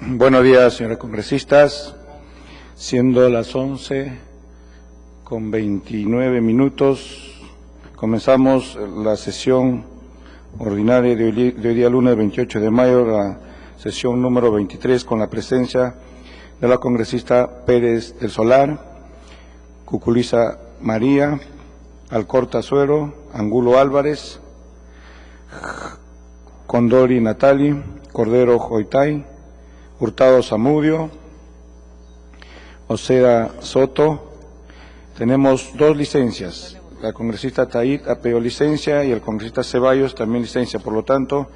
Buenos días, señores congresistas. Siendo las 11:29, comenzamos la sesión ordinaria de hoy día lunes 28 de mayo, la sesión número 23, con la presencia de la congresista Pérez del Solar, Cuculiza María, Alcorta Suero, Angulo Álvarez, Condori Natali, Cordero Joitay, Hurtado Zamudio, Oceda Soto. Tenemos dos licencias. La congresista Taid ha pedido licencia y el congresista Ceballos también licencia. Por lo tanto,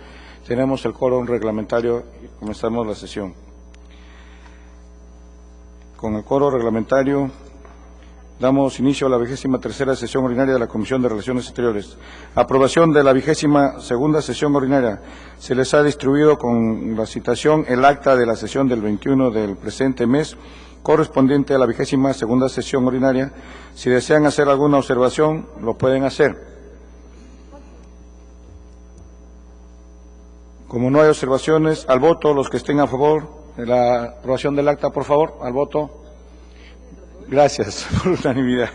tenemos el quórum reglamentario y comenzamos la sesión. Con el quórum reglamentario damos inicio a la 23ª sesión ordinaria de la Comisión de Relaciones Exteriores. Aprobación de la 22ª sesión ordinaria. Se les ha distribuido con la citación el acta de la sesión del 21 del presente mes, correspondiente a la 22ª sesión ordinaria. Si desean hacer alguna observación, lo pueden hacer. Como no hay observaciones, al voto, los que estén a favor de la aprobación del acta, por favor, al voto. Gracias, por unanimidad.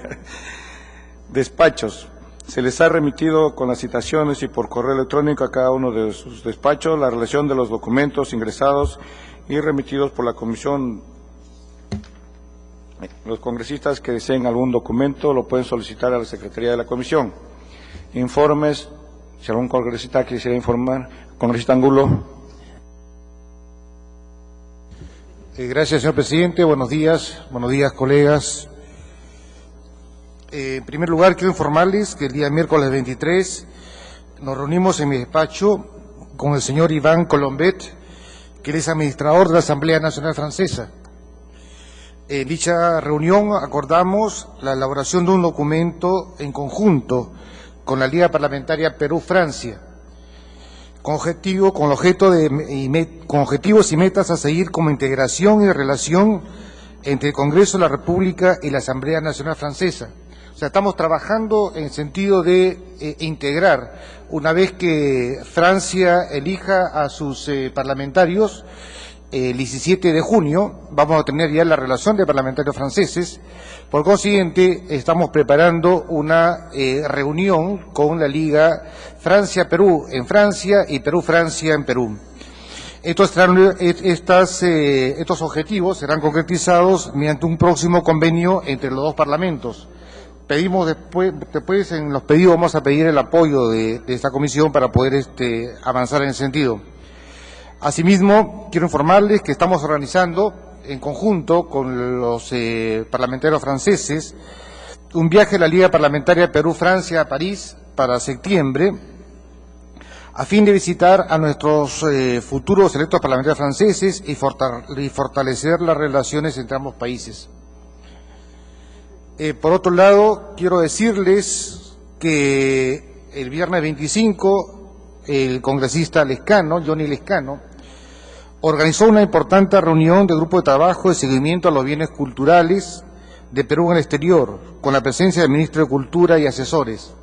Despachos. Se les ha remitido con las citaciones y por correo electrónico a cada uno de sus despachos la relación de los documentos ingresados y remitidos por la Comisión. Los congresistas que deseen algún documento lo pueden solicitar a la Secretaría de la Comisión. Informes. Si algún congresista quisiera informar. Congresista Angulo. Gracias, señor presidente. Buenos días, colegas. En primer lugar, quiero informarles que el día miércoles 23 nos reunimos en mi despacho con el señor Iván Colombet, que él es administrador de la Asamblea Nacional Francesa. En dicha reunión acordamos la elaboración de un documento en conjunto con la Liga Parlamentaria Perú-Francia, con objetivos y metas a seguir como integración y relación entre el Congreso de la República y la Asamblea Nacional Francesa. O sea, estamos trabajando en sentido de integrar, una vez que Francia elija a sus parlamentarios, el 17 de junio vamos a tener ya la relación de parlamentarios franceses. Por consiguiente, estamos preparando una reunión con la Liga Francia-Perú en Francia y Perú-Francia en Perú. Estos objetivos serán concretizados mediante un próximo convenio entre los dos parlamentos. Pedimos después en los pedidos vamos a pedir el apoyo de esta comisión para poder avanzar en ese sentido. Asimismo, quiero informarles que estamos organizando, en conjunto con los parlamentarios franceses, un viaje a la Liga Parlamentaria Perú-Francia a París para septiembre, a fin de visitar a nuestros futuros electos parlamentarios franceses y fortalecer las relaciones entre ambos países. Por otro lado, quiero decirles que el viernes 25, el congresista Lescano, Johnny Lescano, organizó una importante reunión de grupo de trabajo de seguimiento a los bienes culturales de Perú en el exterior, con la presencia del ministro de Cultura y asesores.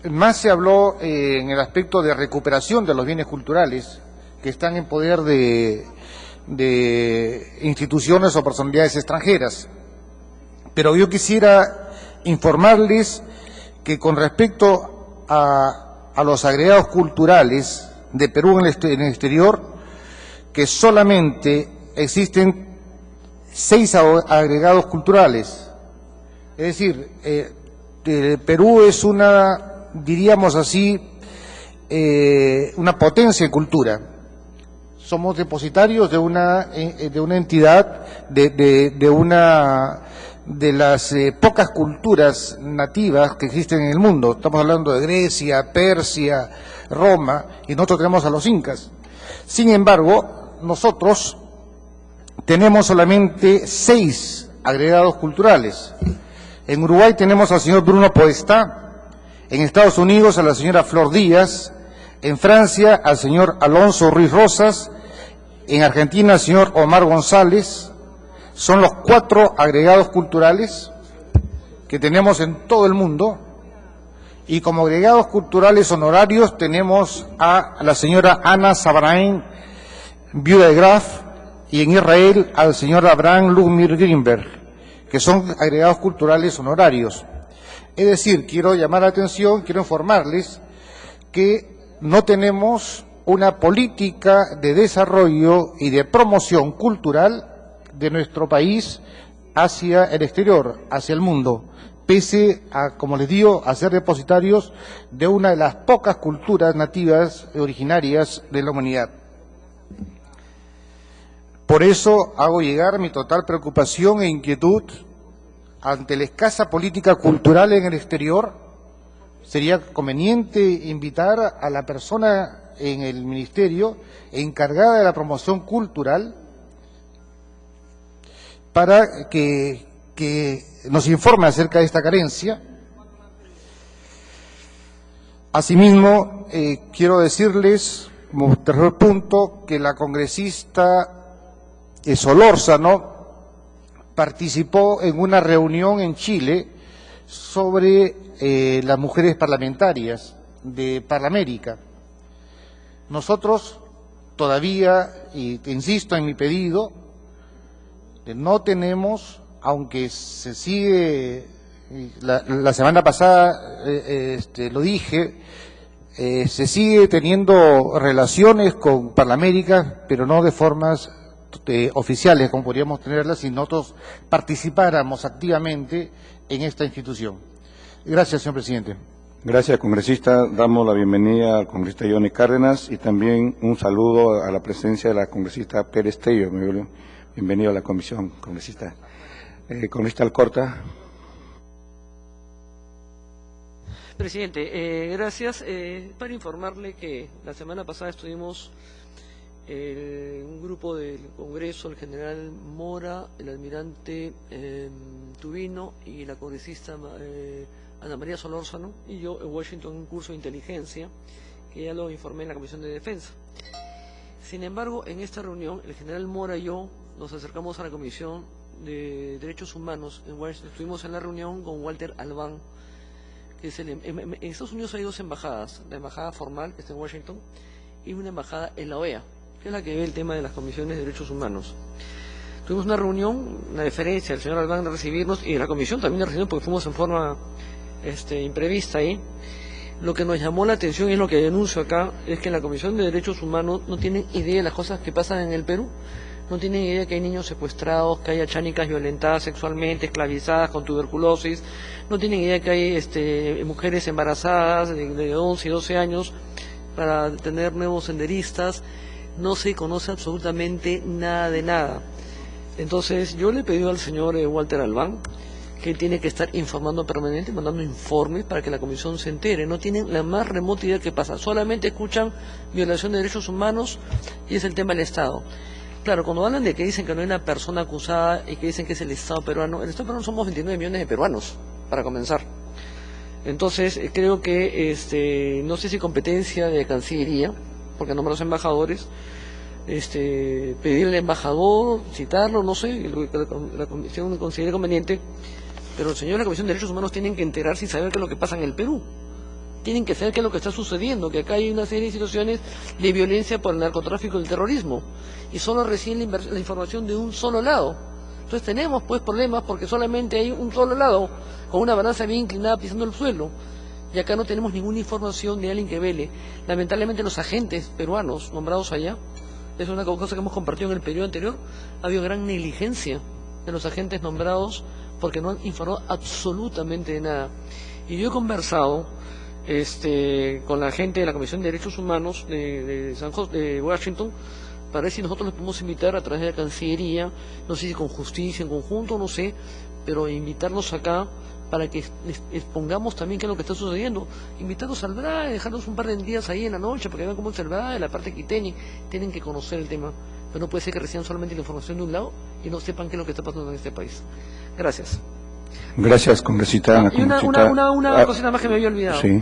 Más se habló en el aspecto de recuperación de los bienes culturales que están en poder de instituciones o personalidades extranjeras. Pero yo quisiera informarles que con respecto a los agregados culturales de Perú en el exterior, que solamente existen 6 agregados culturales. Es decir, Perú es una, diríamos así, una potencia en cultura. Somos depositarios de una entidad, de las pocas culturas nativas que existen en el mundo. Estamos hablando de Grecia, Persia, Roma, y nosotros tenemos a los incas. Sin embargo, nosotros tenemos solamente 6 agregados culturales. En Uruguay tenemos al señor Bruno Podestá, en Estados Unidos a la señora Flor Díaz, en Francia al señor Alonso Ruiz Rosas, en Argentina al señor Omar González. Son los 4 agregados culturales que tenemos en todo el mundo, y como agregados culturales honorarios tenemos a la señora Ana Sabarain viuda de Graf, y en Israel al señor Abraham Lugmir Greenberg, que son agregados culturales honorarios. Es decir, quiero llamar la atención, quiero informarles que no tenemos una política de desarrollo y de promoción cultural de nuestro país hacia el exterior, hacia el mundo, pese a, como les digo, a ser depositarios de una de las pocas culturas nativas originarias de la humanidad. Por eso hago llegar mi total preocupación e inquietud ante la escasa política cultural en el exterior. Sería conveniente invitar a la persona en el ministerio encargada de la promoción cultural para que nos informe acerca de esta carencia. Asimismo, quiero decirles, como tercer punto, que la congresista Solórzano participó en una reunión en Chile sobre las mujeres parlamentarias de Parlamenamérica. Nosotros todavía, y insisto en mi pedido, no tenemos, aunque se sigue, la semana pasada lo dije, se sigue teniendo relaciones con Parlamenamérica, pero no de formas oficiales como podríamos tenerlas si nosotros participáramos activamente en esta institución. Gracias, señor presidente. Gracias, congresista. Damos la bienvenida al congresista Johnny Cárdenas y también un saludo a la presencia de la congresista Pérez Tello. Bienvenido a la comisión, congresista. Congresista Alcorta. Presidente, gracias. Para informarle que la semana pasada estuvimos un grupo del Congreso, el general Mora, el almirante Tubino y la congresista Ana María Solórzano y yo en Washington en un curso de inteligencia que ya lo informé en la Comisión de Defensa. Sin embargo, en esta reunión, el general Mora y yo nos acercamos a la Comisión de Derechos Humanos en Washington. Estuvimos en la reunión con Walter Albán, que es en Estados Unidos hay dos embajadas, la embajada formal, que está en Washington, y una embajada en la OEA, que es la que ve el tema de las comisiones de derechos humanos. Tuvimos una reunión, una deferencia al señor Albán de recibirnos, y en la comisión también de recibirnos porque fuimos en forma imprevista ahí. Lo que nos llamó la atención y lo que denuncio acá es que en la Comisión de Derechos Humanos no tienen idea de las cosas que pasan en el Perú. No tienen idea de que hay niños secuestrados, que hay chánicas violentadas sexualmente, esclavizadas con tuberculosis. No tienen idea de que hay mujeres embarazadas de 11 y 12 años para tener nuevos senderistas. No se conoce absolutamente nada de nada. Entonces yo le pedí al señor Walter Albán que tiene que estar informando permanentemente, mandando informes para que la comisión se entere. No tienen la más remota idea de qué pasa, solamente escuchan violación de derechos humanos y es el tema del Estado. Claro, cuando hablan de que dicen que no hay una persona acusada y que dicen que es el Estado peruano, el Estado peruano somos 29 millones de peruanos, para comenzar. Entonces creo que no sé si competencia de Cancillería, porque nombra a los embajadores, pedirle al embajador, citarlo, no sé, lo que la comisión considere conveniente, pero el señor de la Comisión de Derechos Humanos tienen que enterarse y saber qué es lo que pasa en el Perú. Tienen que saber qué es lo que está sucediendo, que acá hay una serie de situaciones de violencia por el narcotráfico y el terrorismo, y solo reciben la información de un solo lado. Entonces tenemos pues problemas porque solamente hay un solo lado, con una balanza bien inclinada pisando el suelo. Y acá no tenemos ninguna información de alguien que vele. Lamentablemente los agentes peruanos nombrados allá, es una cosa que hemos compartido en el periodo anterior, ha habido gran negligencia de los agentes nombrados porque no han informado absolutamente de nada. Y yo he conversado con la gente de la Comisión de Derechos Humanos de Washington para ver si nosotros les podemos invitar a través de la Cancillería, no sé si con justicia en conjunto, no sé, pero invitarlos acá para que les expongamos también qué es lo que está sucediendo. Invitarlos al BRAE, dejarlos un par de días ahí en la noche para que vean cómo es el BRAE, la parte quiteña, tienen que conocer el tema. Pero no puede ser que reciban solamente la información de un lado y no sepan qué es lo que está pasando en este país. Gracias. Gracias, congresista. Y una cosita más que me había olvidado. Sí.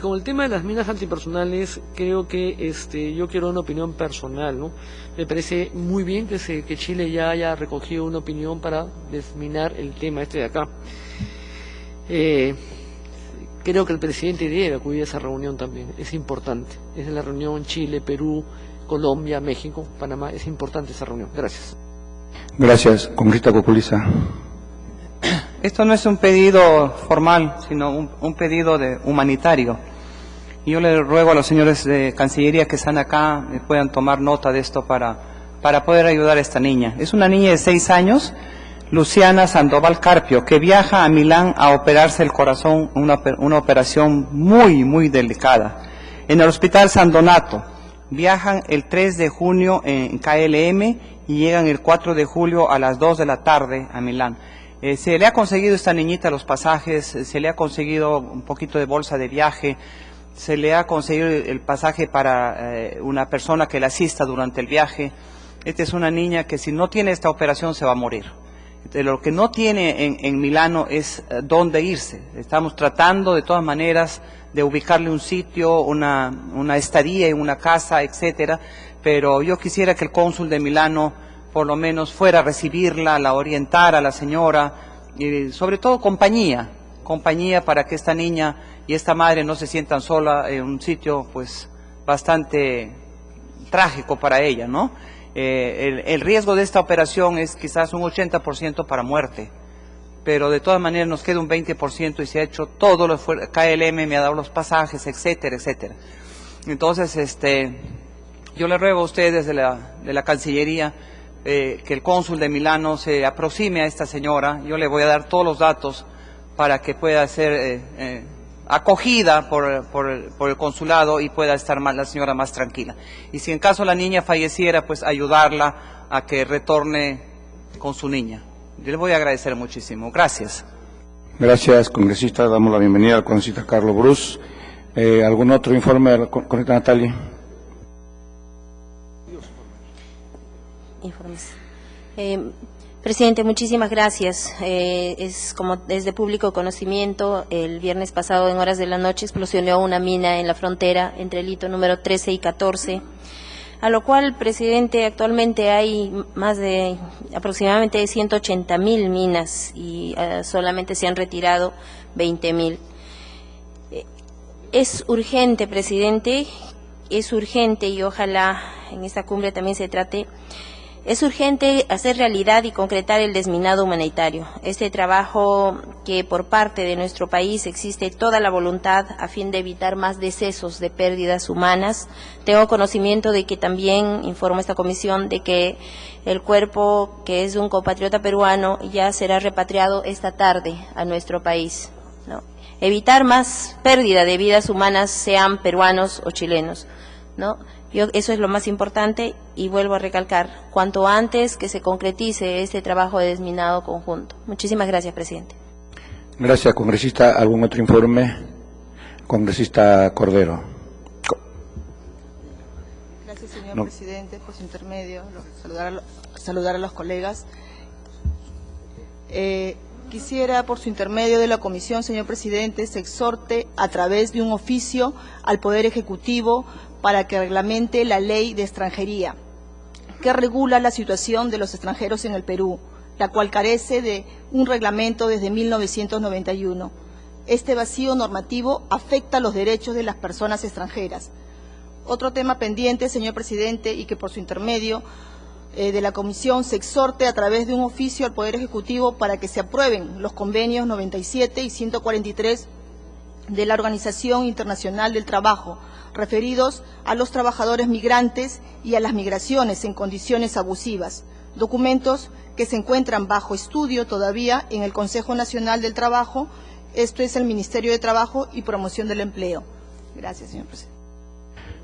Con el tema de las minas antipersonales, creo que yo quiero una opinión personal, ¿no? Me parece muy bien que Chile ya haya recogido una opinión para desminar el tema de acá. creo que el presidente debe acudir a esa reunión también, es importante. Es la reunión Chile, Perú, Colombia, México, Panamá, es importante esa reunión. Gracias. Gracias. Congresista Coculiza. Esto no es un pedido formal, sino un pedido humanitario. Y yo le ruego a los señores de Cancillería que están acá puedan tomar nota de esto para poder ayudar a esta niña. Es una niña de 6 años, Luciana Sandoval Carpio, que viaja a Milán a operarse el corazón, una operación muy, muy delicada. En el Hospital San Donato, viajan el 3 de junio en KLM y llegan el 4 de julio a las 2 de la tarde a Milán. Se le ha conseguido a esta niñita los pasajes, se le ha conseguido un poquito de bolsa de viaje, se le ha conseguido el pasaje para una persona que la asista durante el viaje. Esta es una niña que si no tiene esta operación se va a morir. Lo que no tiene en Milano es dónde irse. Estamos tratando de todas maneras de ubicarle un sitio, una estadía en una casa, etcétera, pero yo quisiera que el cónsul de Milano por lo menos fuera a recibirla, la orientara a la señora, y sobre todo compañía para que esta niña y esta madre no se sientan sola en un sitio pues bastante trágico para ella, ¿no? El riesgo de esta operación es quizás un 80% para muerte, pero de todas maneras nos queda un 20% y se ha hecho todo lo esfuerzo. KLM me ha dado los pasajes, etcétera, etcétera. Entonces, yo le ruego a ustedes de la Cancillería que el cónsul de Milano se aproxime a esta señora. Yo le voy a dar todos los datos para que pueda ser acogida por el consulado y pueda estar la señora más tranquila. Y si en caso la niña falleciera, pues ayudarla a que retorne con su niña. Yo le voy a agradecer muchísimo. Gracias. Gracias, congresista. Damos la bienvenida al congresista Carlos Brus. ¿Algún otro informe, congresista Natalia? Informes. Presidente, muchísimas gracias. Es de público conocimiento, el viernes pasado en horas de la noche explosionó una mina en la frontera entre el hito número 13 y 14, a lo cual, presidente, actualmente hay más de aproximadamente 180.000 minas y solamente se han retirado 20.000. Es urgente, presidente, es urgente y ojalá en esta cumbre también se trate. Es urgente hacer realidad y concretar el desminado humanitario. Este trabajo que por parte de nuestro país existe toda la voluntad a fin de evitar más decesos de pérdidas humanas. Tengo conocimiento de que también informa esta comisión de que el cuerpo, que es de un compatriota peruano, ya será repatriado esta tarde a nuestro país, ¿no? Evitar más pérdida de vidas humanas, sean peruanos o chilenos, ¿no? Eso es lo más importante y vuelvo a recalcar, cuanto antes que se concretice este trabajo de desminado conjunto. Muchísimas gracias, presidente. Gracias, congresista. ¿Algún otro informe? Congresista Cordero. Gracias, señor presidente, por su intermedio. Saludar a los colegas. Quisiera, por su intermedio de la comisión, señor presidente, se exhorte a través de un oficio al Poder Ejecutivo para que reglamente la ley de extranjería, que regula la situación de los extranjeros en el Perú, la cual carece de un reglamento desde 1991. Este vacío normativo afecta los derechos de las personas extranjeras. Otro tema pendiente, señor presidente, y que por su intermedio de la comisión se exhorte a través de un oficio al Poder Ejecutivo para que se aprueben los convenios 97 y 143 de la Organización Internacional del Trabajo, referidos a los trabajadores migrantes y a las migraciones en condiciones abusivas, documentos que se encuentran bajo estudio todavía en el Consejo Nacional del Trabajo, esto es el Ministerio de Trabajo y Promoción del Empleo. Gracias, señor presidente.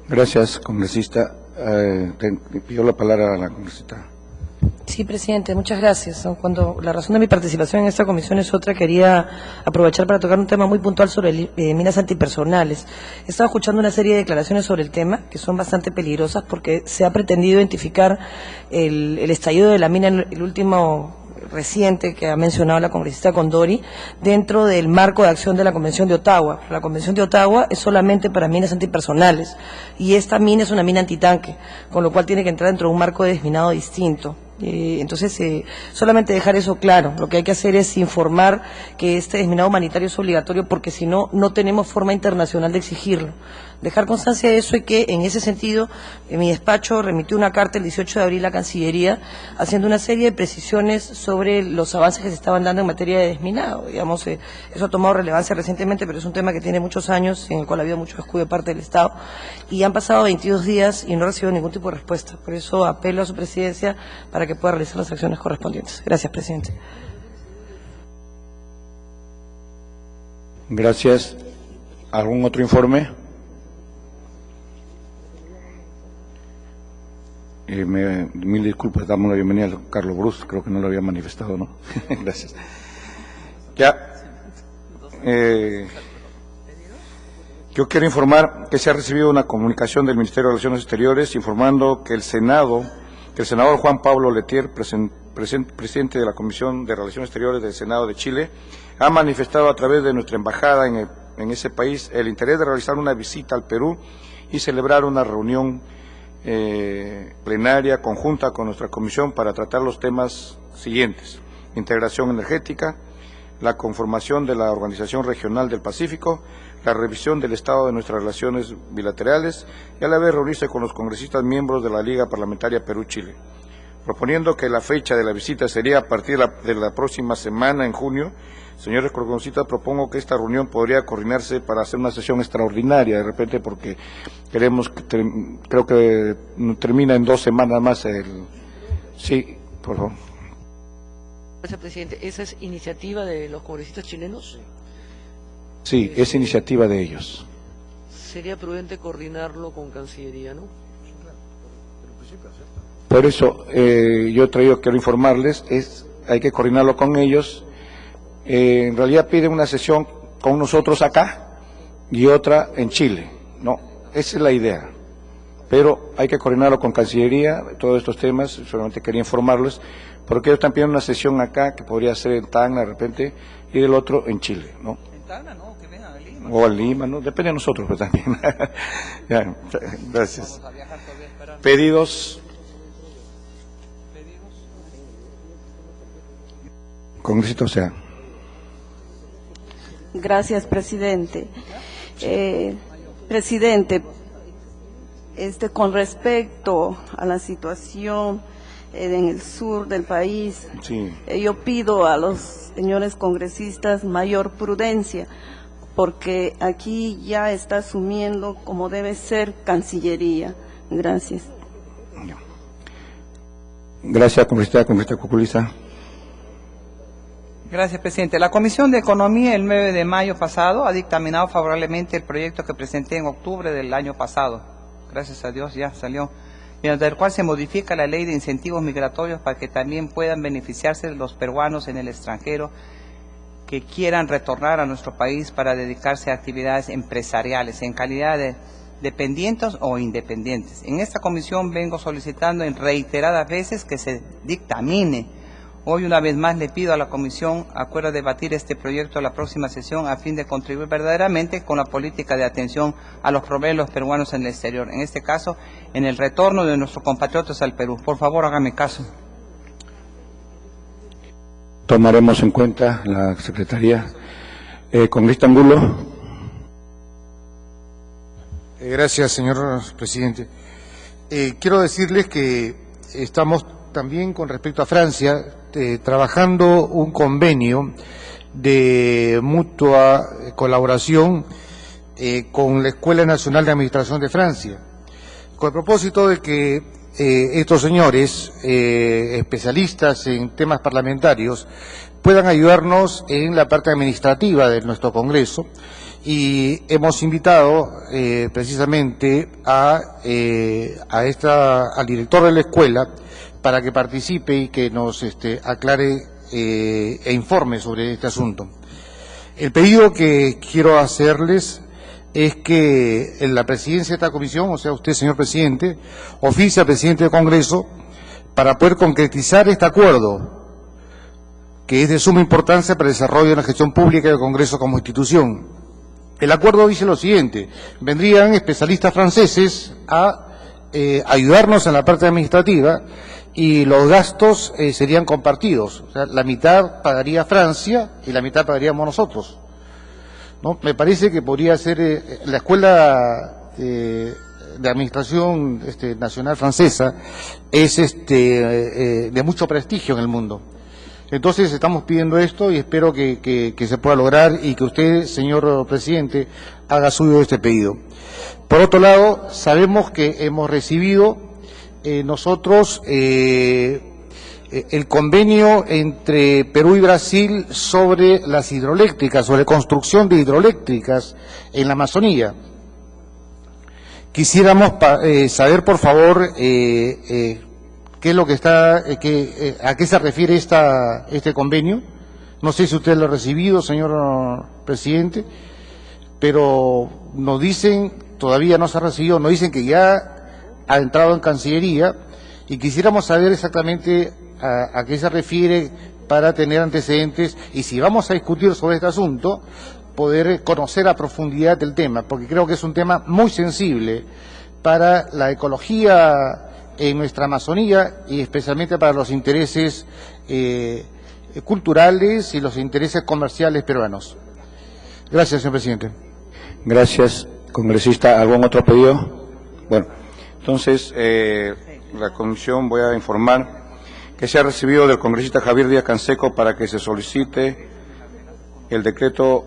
Gracias, congresista. Pido la palabra a la congresista. Sí, presidente, muchas gracias. Cuando la razón de mi participación en esta comisión es otra, quería aprovechar para tocar un tema muy puntual sobre minas antipersonales. He estado escuchando una serie de declaraciones sobre el tema que son bastante peligrosas porque se ha pretendido identificar el estallido de la mina, el último reciente que ha mencionado la congresista Condori, dentro del marco de acción de la Convención de Ottawa. La Convención de Ottawa es solamente para minas antipersonales y esta mina es una mina antitanque, con lo cual tiene que entrar dentro de un marco de desminado distinto. Entonces, solamente dejar eso claro. Lo que hay que hacer es informar que este desminado humanitario es obligatorio, porque si no, no tenemos forma internacional de exigirlo. Dejar constancia de eso, y que en ese sentido mi despacho remitió una carta el 18 de abril a Cancillería haciendo una serie de precisiones sobre los avances que se estaban dando en materia de desminado. Digamos, eso ha tomado relevancia recientemente, pero es un tema que tiene muchos años, en el cual ha habido mucho descuido de parte del Estado, y han pasado 22 días y no he recibido ningún tipo de respuesta. Por eso apelo a su presidencia para que pueda realizar las acciones correspondientes. Gracias, presidente. Gracias. ¿Algún otro informe? Mil disculpas, damos la bienvenida a Carlos Bruce, creo que no lo había manifestado, ¿no? Gracias. Ya. Yo quiero informar que se ha recibido una comunicación del Ministerio de Relaciones Exteriores informando que el senador Juan Pablo Letier, presidente de la Comisión de Relaciones Exteriores del Senado de Chile, ha manifestado a través de nuestra embajada en ese país el interés de realizar una visita al Perú y celebrar una reunión plenaria conjunta con nuestra comisión para tratar los temas siguientes: integración energética, la conformación de la Organización Regional del Pacífico, la revisión del estado de nuestras relaciones bilaterales y a la vez reunirse con los congresistas miembros de la Liga Parlamentaria Perú-Chile. Proponiendo que la fecha de la visita sería a partir de la próxima semana, en junio, señores congresistas, propongo que esta reunión podría coordinarse para hacer una sesión extraordinaria, de repente, porque creo que termina en 2 semanas más el... Sí, por favor. Gracias, presidente. ¿Esa es iniciativa de los congresistas chilenos? Sí, es iniciativa de ellos. Sería prudente coordinarlo con Cancillería, ¿no? Por eso yo quiero informarles, hay que coordinarlo con ellos. En realidad piden una sesión con nosotros acá y otra en Chile, ¿no? Esa es la idea. Pero hay que coordinarlo con Cancillería, todos estos temas. Solamente quería informarles, porque ellos están pidiendo una sesión acá que podría ser en Tacna de repente y del otro en Chile, ¿no? En Tacna no, que vengan a Lima. O a Lima, ¿no? Depende de nosotros, pues también. Ya, gracias. Pedidos. Congresista, o sea. Gracias, presidente. Presidente, con respecto a la situación en el sur del país, Sí. Yo pido a los señores congresistas mayor prudencia, porque aquí ya está asumiendo como debe ser Cancillería. Gracias. Gracias, congresista Cuculiza. Gracias, presidente. La Comisión de Economía el 9 de mayo pasado ha dictaminado favorablemente el proyecto que presenté en octubre del año pasado. Gracias a Dios ya salió. Mediante el cual se modifica la ley de incentivos migratorios para que también puedan beneficiarse los peruanos en el extranjero que quieran retornar a nuestro país para dedicarse a actividades empresariales en calidad de dependientes o independientes. En esta comisión vengo solicitando en reiteradas veces que se dictamine. Hoy una vez más le pido a la comisión acuerda debatir este proyecto a la próxima sesión a fin de contribuir verdaderamente con la política de atención a los problemas de los peruanos en el exterior, en este caso en el retorno de nuestros compatriotas al Perú. Por favor, hágame caso. Tomaremos en cuenta la Secretaría. Congresista Angulo. Gracias, señor presidente. Quiero decirles que estamos también con respecto a Francia trabajando un convenio de mutua colaboración con la Escuela Nacional de Administración de Francia, con el propósito de que estos señores, especialistas en temas parlamentarios, puedan ayudarnos en la parte administrativa de nuestro Congreso, y hemos invitado precisamente al director de la escuela para que participe y que nos aclare e informe sobre este asunto. El pedido que quiero hacerles es que en la presidencia de esta comisión, o sea, usted, señor presidente, oficie al presidente del Congreso para poder concretizar este acuerdo, que es de suma importancia para el desarrollo de la gestión pública del Congreso como institución. El acuerdo dice lo siguiente: vendrían especialistas franceses a ayudarnos en la parte administrativa, y los gastos serían compartidos. O sea, la mitad pagaría Francia y la mitad pagaríamos nosotros, ¿no? Me parece que podría ser la Escuela de Administración Nacional Francesa es de mucho prestigio en el mundo. Entonces estamos pidiendo esto y espero que se pueda lograr y que usted, señor presidente, haga suyo este pedido. Por otro lado, sabemos que hemos recibido nosotros el convenio entre Perú y Brasil sobre las hidroeléctricas, sobre construcción de hidroeléctricas en la Amazonía. Quisiéramos saber, por favor, qué es lo que está, a qué se refiere este convenio. No sé si usted lo ha recibido, señor presidente, pero nos dicen, todavía no se ha recibido, nos dicen que ya ha entrado en Cancillería y quisiéramos saber exactamente a qué se refiere para tener antecedentes y si vamos a discutir sobre este asunto, poder conocer a profundidad el tema, porque creo que es un tema muy sensible para la ecología en nuestra Amazonía y especialmente para los intereses culturales y los intereses comerciales peruanos. Gracias, señor presidente. Gracias, congresista. ¿Algún otro pedido? Bueno, entonces, la comisión voy a informar que se ha recibido del congresista Javier Díaz Canseco para que se solicite el decreto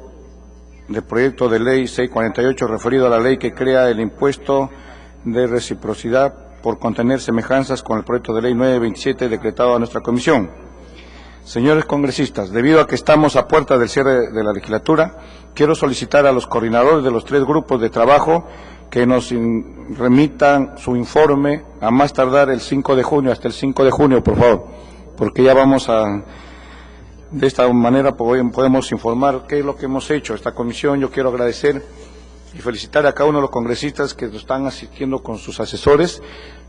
de proyecto de ley 648 referido a la ley que crea el impuesto de reciprocidad por contener semejanzas con el proyecto de ley 927 decretado a nuestra comisión. Señores congresistas, debido a que estamos a puerta del cierre de la legislatura, quiero solicitar a los coordinadores de los 3 grupos de trabajo que nos remitan su informe a más tardar el 5 de junio, hasta el 5 de junio, por favor, porque ya vamos a... De esta manera podemos informar qué es lo que hemos hecho. Esta comisión, yo quiero agradecer y felicitar a cada uno de los congresistas que nos están asistiendo con sus asesores,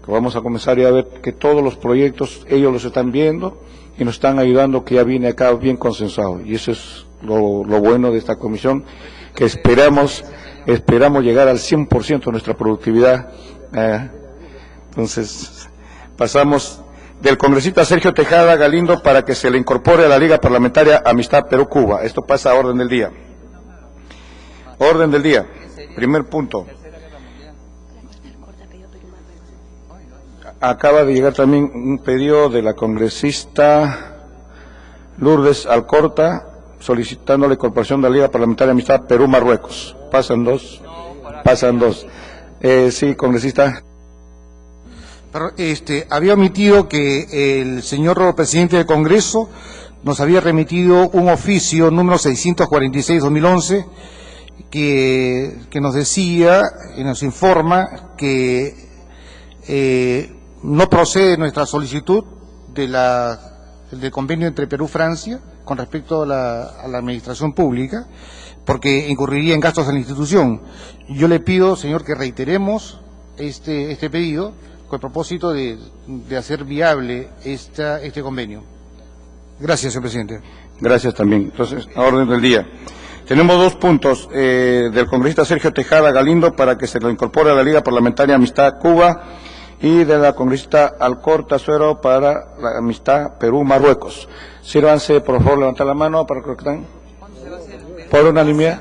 que vamos a comenzar ya a ver que todos los proyectos ellos los están viendo y nos están ayudando, que ya viene acá bien consensuado. Y eso es lo bueno de esta comisión, que esperamos llegar al 100% de nuestra productividad. Entonces, pasamos del congresista Sergio Tejada Galindo para que se le incorpore a la Liga Parlamentaria Amistad Perú-Cuba. Esto pasa a orden del día. Orden del día. Primer punto. Acaba de llegar también un pedido de la congresista Lourdes Alcorta solicitando la incorporación de la Liga Parlamentaria Amistad Perú-Marruecos. Pasan dos. Sí, congresista. Pero, había omitido que el señor presidente del Congreso nos había remitido un oficio número 646-2011 que nos decía y nos informa que no procede nuestra solicitud del convenio entre Perú y Francia con respecto a la administración pública, porque incurriría en gastos de la institución. Yo le pido, señor, que reiteremos este pedido con el propósito de hacer viable este convenio. Gracias, señor presidente. Gracias también. Entonces, a orden del día. Tenemos 2 puntos del congresista Sergio Tejada Galindo para que se lo incorpore a la Liga Parlamentaria Amistad Cuba y de la congresista Alcorta Suero para la Amistad Perú-Marruecos. Sírvanse, por favor, levantar la mano para que están. ¿Por unanimidad?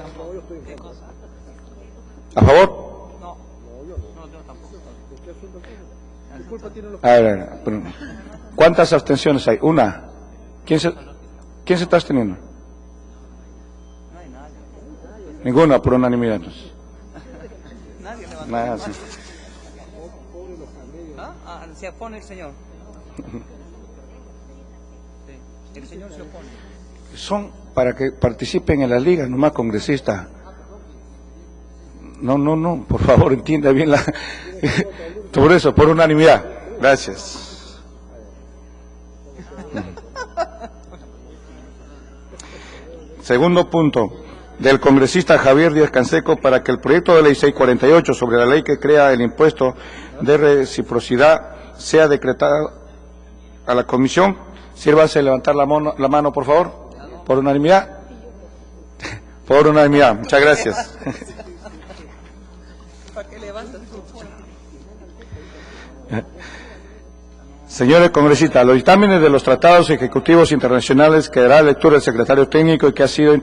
¿A favor? A ver, ¿cuántas abstenciones hay? Una. ¿Quién se está absteniendo? Ninguna, por unanimidad. Entonces. Nada, sí. Se opone el señor. El señor se opone. Son para que participen en la liga, nomás congresista. No, por favor, entienda bien la... Por eso, por unanimidad. Gracias. Segundo punto, del congresista Javier Díaz Canseco para que el proyecto de ley 648 sobre la ley que crea el impuesto de reciprocidad sea decretado a la comisión. Sírvase levantar la mano, por favor. Por unanimidad. Por unanimidad. Muchas gracias. Señores congresistas, los dictámenes de los tratados ejecutivos internacionales que dará lectura el secretario técnico y que han sido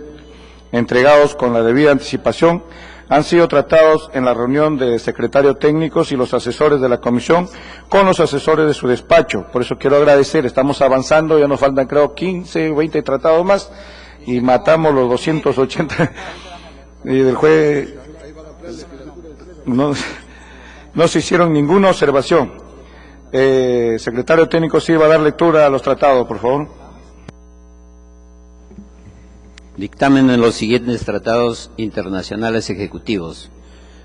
entregados con la debida anticipación han sido tratados en la reunión de secretarios técnicos y los asesores de la comisión con los asesores de su despacho. Por eso quiero agradecer, estamos avanzando, ya nos faltan creo 15 o 20 tratados más y matamos los 280 y del juez no se hicieron ninguna observación. Secretario técnico, sí va a dar lectura a los tratados, por favor. Dictamen de los siguientes tratados internacionales ejecutivos.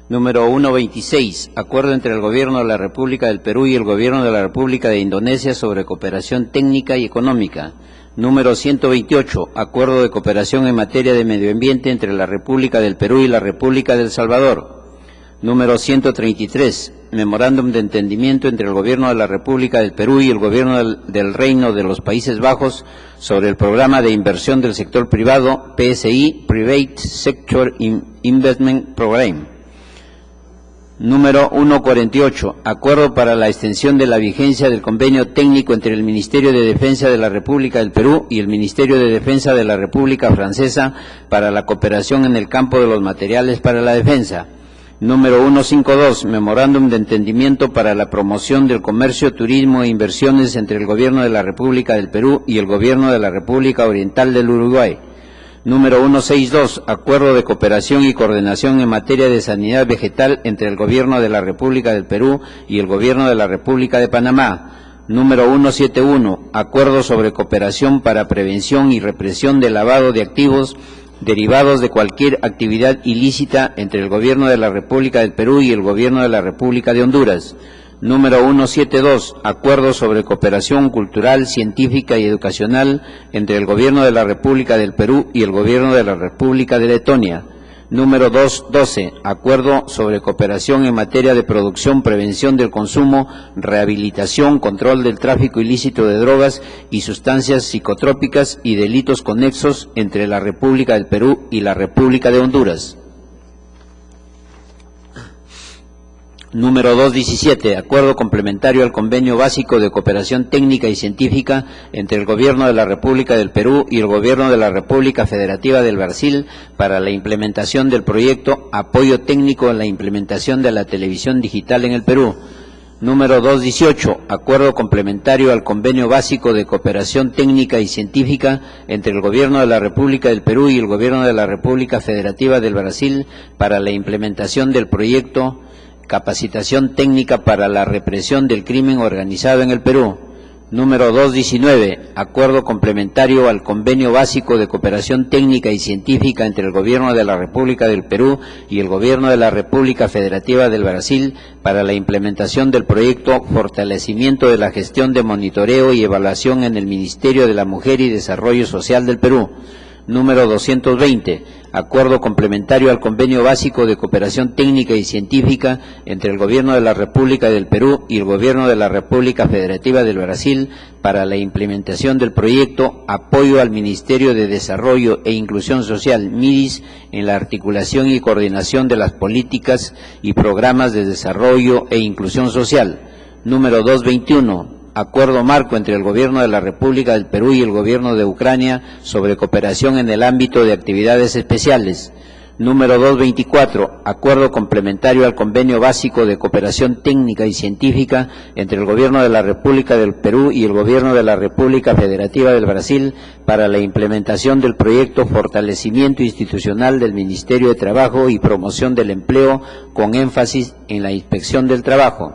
Número 126. Acuerdo entre el Gobierno de la República del Perú y el Gobierno de la República de Indonesia sobre cooperación técnica y económica. Número 128. Acuerdo de cooperación en materia de medio ambiente entre la República del Perú y la República de El Salvador. Número 133. Memorándum de entendimiento entre el Gobierno de la República del Perú y el Gobierno del Reino de los Países Bajos sobre el programa de inversión del sector privado, PSI, Private Sector Investment Program. Número 148. Acuerdo para la extensión de la vigencia del convenio técnico entre el Ministerio de Defensa de la República del Perú y el Ministerio de Defensa de la República Francesa para la cooperación en el campo de los materiales para la defensa. Número 152. Memorándum de entendimiento para la promoción del comercio, turismo e inversiones entre el Gobierno de la República del Perú y el Gobierno de la República Oriental del Uruguay. Número 162. Acuerdo de cooperación y coordinación en materia de sanidad vegetal entre el Gobierno de la República del Perú y el Gobierno de la República de Panamá. Número 171. Acuerdo sobre cooperación para prevención y represión del lavado de activos derivados de cualquier actividad ilícita entre el Gobierno de la República del Perú y el Gobierno de la República de Honduras. Número 172. Acuerdo sobre cooperación cultural, científica y educacional entre el Gobierno de la República del Perú y el Gobierno de la República de Letonia. Número 212. Acuerdo sobre cooperación en materia de producción, prevención del consumo, rehabilitación, control del tráfico ilícito de drogas y sustancias psicotrópicas y delitos conexos entre la República del Perú y la República de Honduras. Número 217. Acuerdo complementario al Convenio Básico de Cooperación Técnica y Científica entre el Gobierno de la República del Perú y el Gobierno de la República Federativa del Brasil para la implementación del proyecto Apoyo Técnico en la implementación de la televisión digital en el Perú. Número 218. Acuerdo complementario al Convenio Básico de Cooperación Técnica y Científica entre el Gobierno de la República del Perú y el Gobierno de la República Federativa del Brasil para la implementación del proyecto Capacitación Técnica para la Represión del Crimen Organizado en el Perú. Número 219. Acuerdo complementario al Convenio Básico de Cooperación Técnica y Científica entre el Gobierno de la República del Perú y el Gobierno de la República Federativa del Brasil para la implementación del proyecto Fortalecimiento de la Gestión de Monitoreo y Evaluación en el Ministerio de la Mujer y Desarrollo Social del Perú. Número 220. Acuerdo complementario al Convenio Básico de Cooperación Técnica y Científica entre el Gobierno de la República del Perú y el Gobierno de la República Federativa del Brasil para la implementación del proyecto Apoyo al Ministerio de Desarrollo e Inclusión Social, MIDIS, en la articulación y coordinación de las políticas y programas de desarrollo e inclusión social. Número 221. Acuerdo marco entre el Gobierno de la República del Perú y el Gobierno de Ucrania sobre cooperación en el ámbito de actividades especiales. Número 224. Acuerdo complementario al Convenio Básico de Cooperación Técnica y Científica entre el Gobierno de la República del Perú y el Gobierno de la República Federativa del Brasil para la implementación del proyecto Fortalecimiento Institucional del Ministerio de Trabajo y Promoción del Empleo con énfasis en la inspección del trabajo.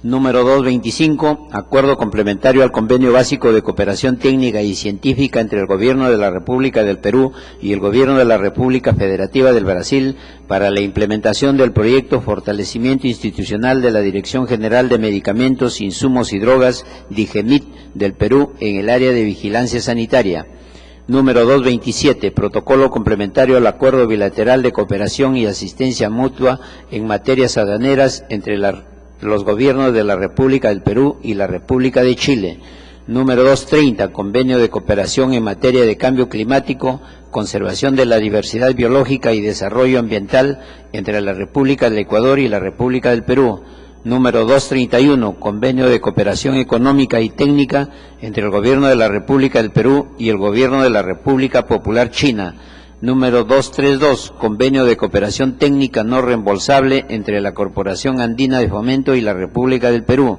Número 225. Acuerdo complementario al Convenio Básico de Cooperación Técnica y Científica entre el Gobierno de la República del Perú y el Gobierno de la República Federativa del Brasil para la implementación del proyecto Fortalecimiento Institucional de la Dirección General de Medicamentos, Insumos y Drogas, DIGEMIT, del Perú en el área de vigilancia sanitaria. Número 227. Protocolo complementario al Acuerdo Bilateral de Cooperación y Asistencia Mutua en materias aduaneras entre los gobiernos de la República del Perú y la República de Chile. Número 230, Convenio de Cooperación en materia de cambio climático, conservación de la diversidad biológica y desarrollo ambiental entre la República del Ecuador y la República del Perú. Número 231, Convenio de Cooperación Económica y Técnica entre el Gobierno de la República del Perú y el Gobierno de la República Popular China. Número 232, Convenio de Cooperación Técnica no reembolsable entre la Corporación Andina de Fomento y la República del Perú.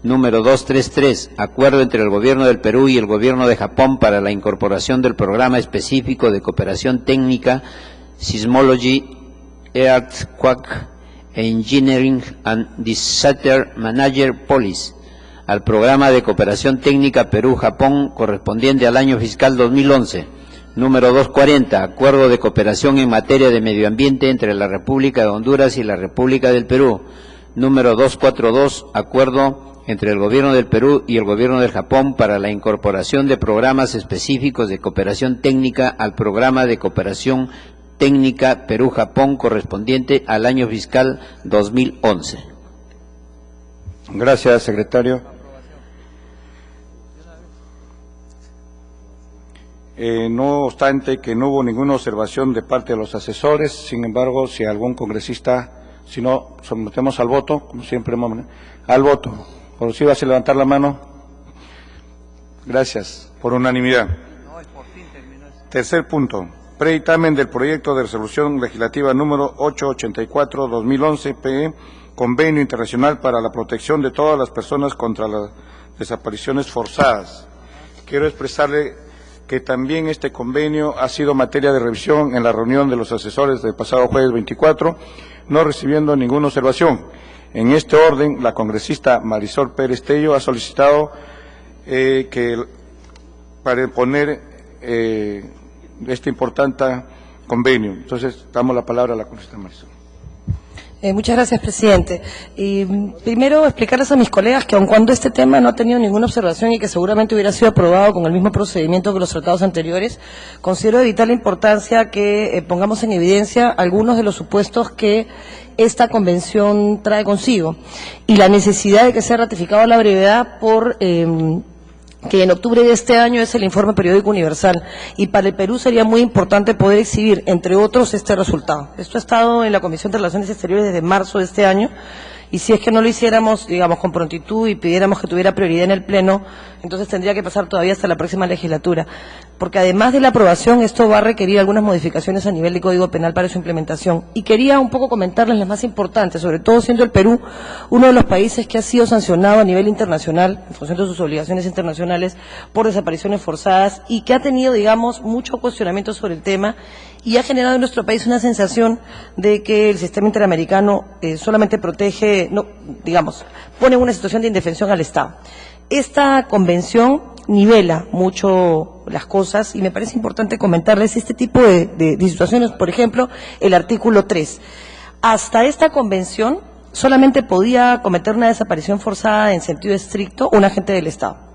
Número 233, Acuerdo entre el Gobierno del Perú y el Gobierno de Japón para la incorporación del Programa Específico de Cooperación Técnica Seismology, Earthquake, Engineering and Disaster Manager Policy al Programa de Cooperación Técnica Perú-Japón correspondiente al año fiscal 2011. Número 240, Acuerdo de Cooperación en materia de medio ambiente entre la República de Honduras y la República del Perú. Número 242, Acuerdo entre el Gobierno del Perú y el Gobierno del Japón para la incorporación de programas específicos de cooperación técnica al Programa de Cooperación Técnica Perú-Japón correspondiente al año fiscal 2011. Gracias, secretario. No obstante que no hubo ninguna observación de parte de los asesores, sin embargo, si algún congresista, si no, sometemos al voto, como siempre, al voto. Por si vas a levantar la mano. Gracias, por unanimidad. Tercer punto. Predictamen del proyecto de resolución legislativa número 884-2011 PE, Convenio Internacional para la Protección de todas las personas contra las desapariciones forzadas. Quiero expresarle que también este convenio ha sido materia de revisión en la reunión de los asesores del pasado jueves 24, no recibiendo ninguna observación. En este orden, la congresista Marisol Pérez Tello ha solicitado para poner este importante convenio. Entonces, damos la palabra a la congresista Marisol. Muchas gracias, presidente. Primero, explicarles a mis colegas que aun cuando este tema no ha tenido ninguna observación y que seguramente hubiera sido aprobado con el mismo procedimiento que los tratados anteriores, considero de vital importancia que pongamos en evidencia algunos de los supuestos que esta convención trae consigo y la necesidad de que sea ratificado a la brevedad por que en octubre de este año es el informe periódico universal, y para el Perú sería muy importante poder exhibir, entre otros, este resultado. Esto ha estado en la Comisión de Relaciones Exteriores desde marzo de este año, y si es que no lo hiciéramos, digamos, con prontitud y pidiéramos que tuviera prioridad en el Pleno, entonces tendría que pasar todavía hasta la próxima legislatura. Porque además de la aprobación, esto va a requerir algunas modificaciones a nivel de Código Penal para su implementación. Y quería un poco comentarles las más importantes, sobre todo siendo el Perú uno de los países que ha sido sancionado a nivel internacional, en función de sus obligaciones internacionales, por desapariciones forzadas, y que ha tenido, digamos, mucho cuestionamiento sobre el tema, y ha generado en nuestro país una sensación de que el sistema interamericano solamente protege, no, digamos, pone en una situación de indefensión al Estado. Esta convención nivela mucho las cosas y me parece importante comentarles este tipo de situaciones. Por ejemplo, el artículo 3. Hasta esta convención solamente podía cometer una desaparición forzada en sentido estricto un agente del Estado.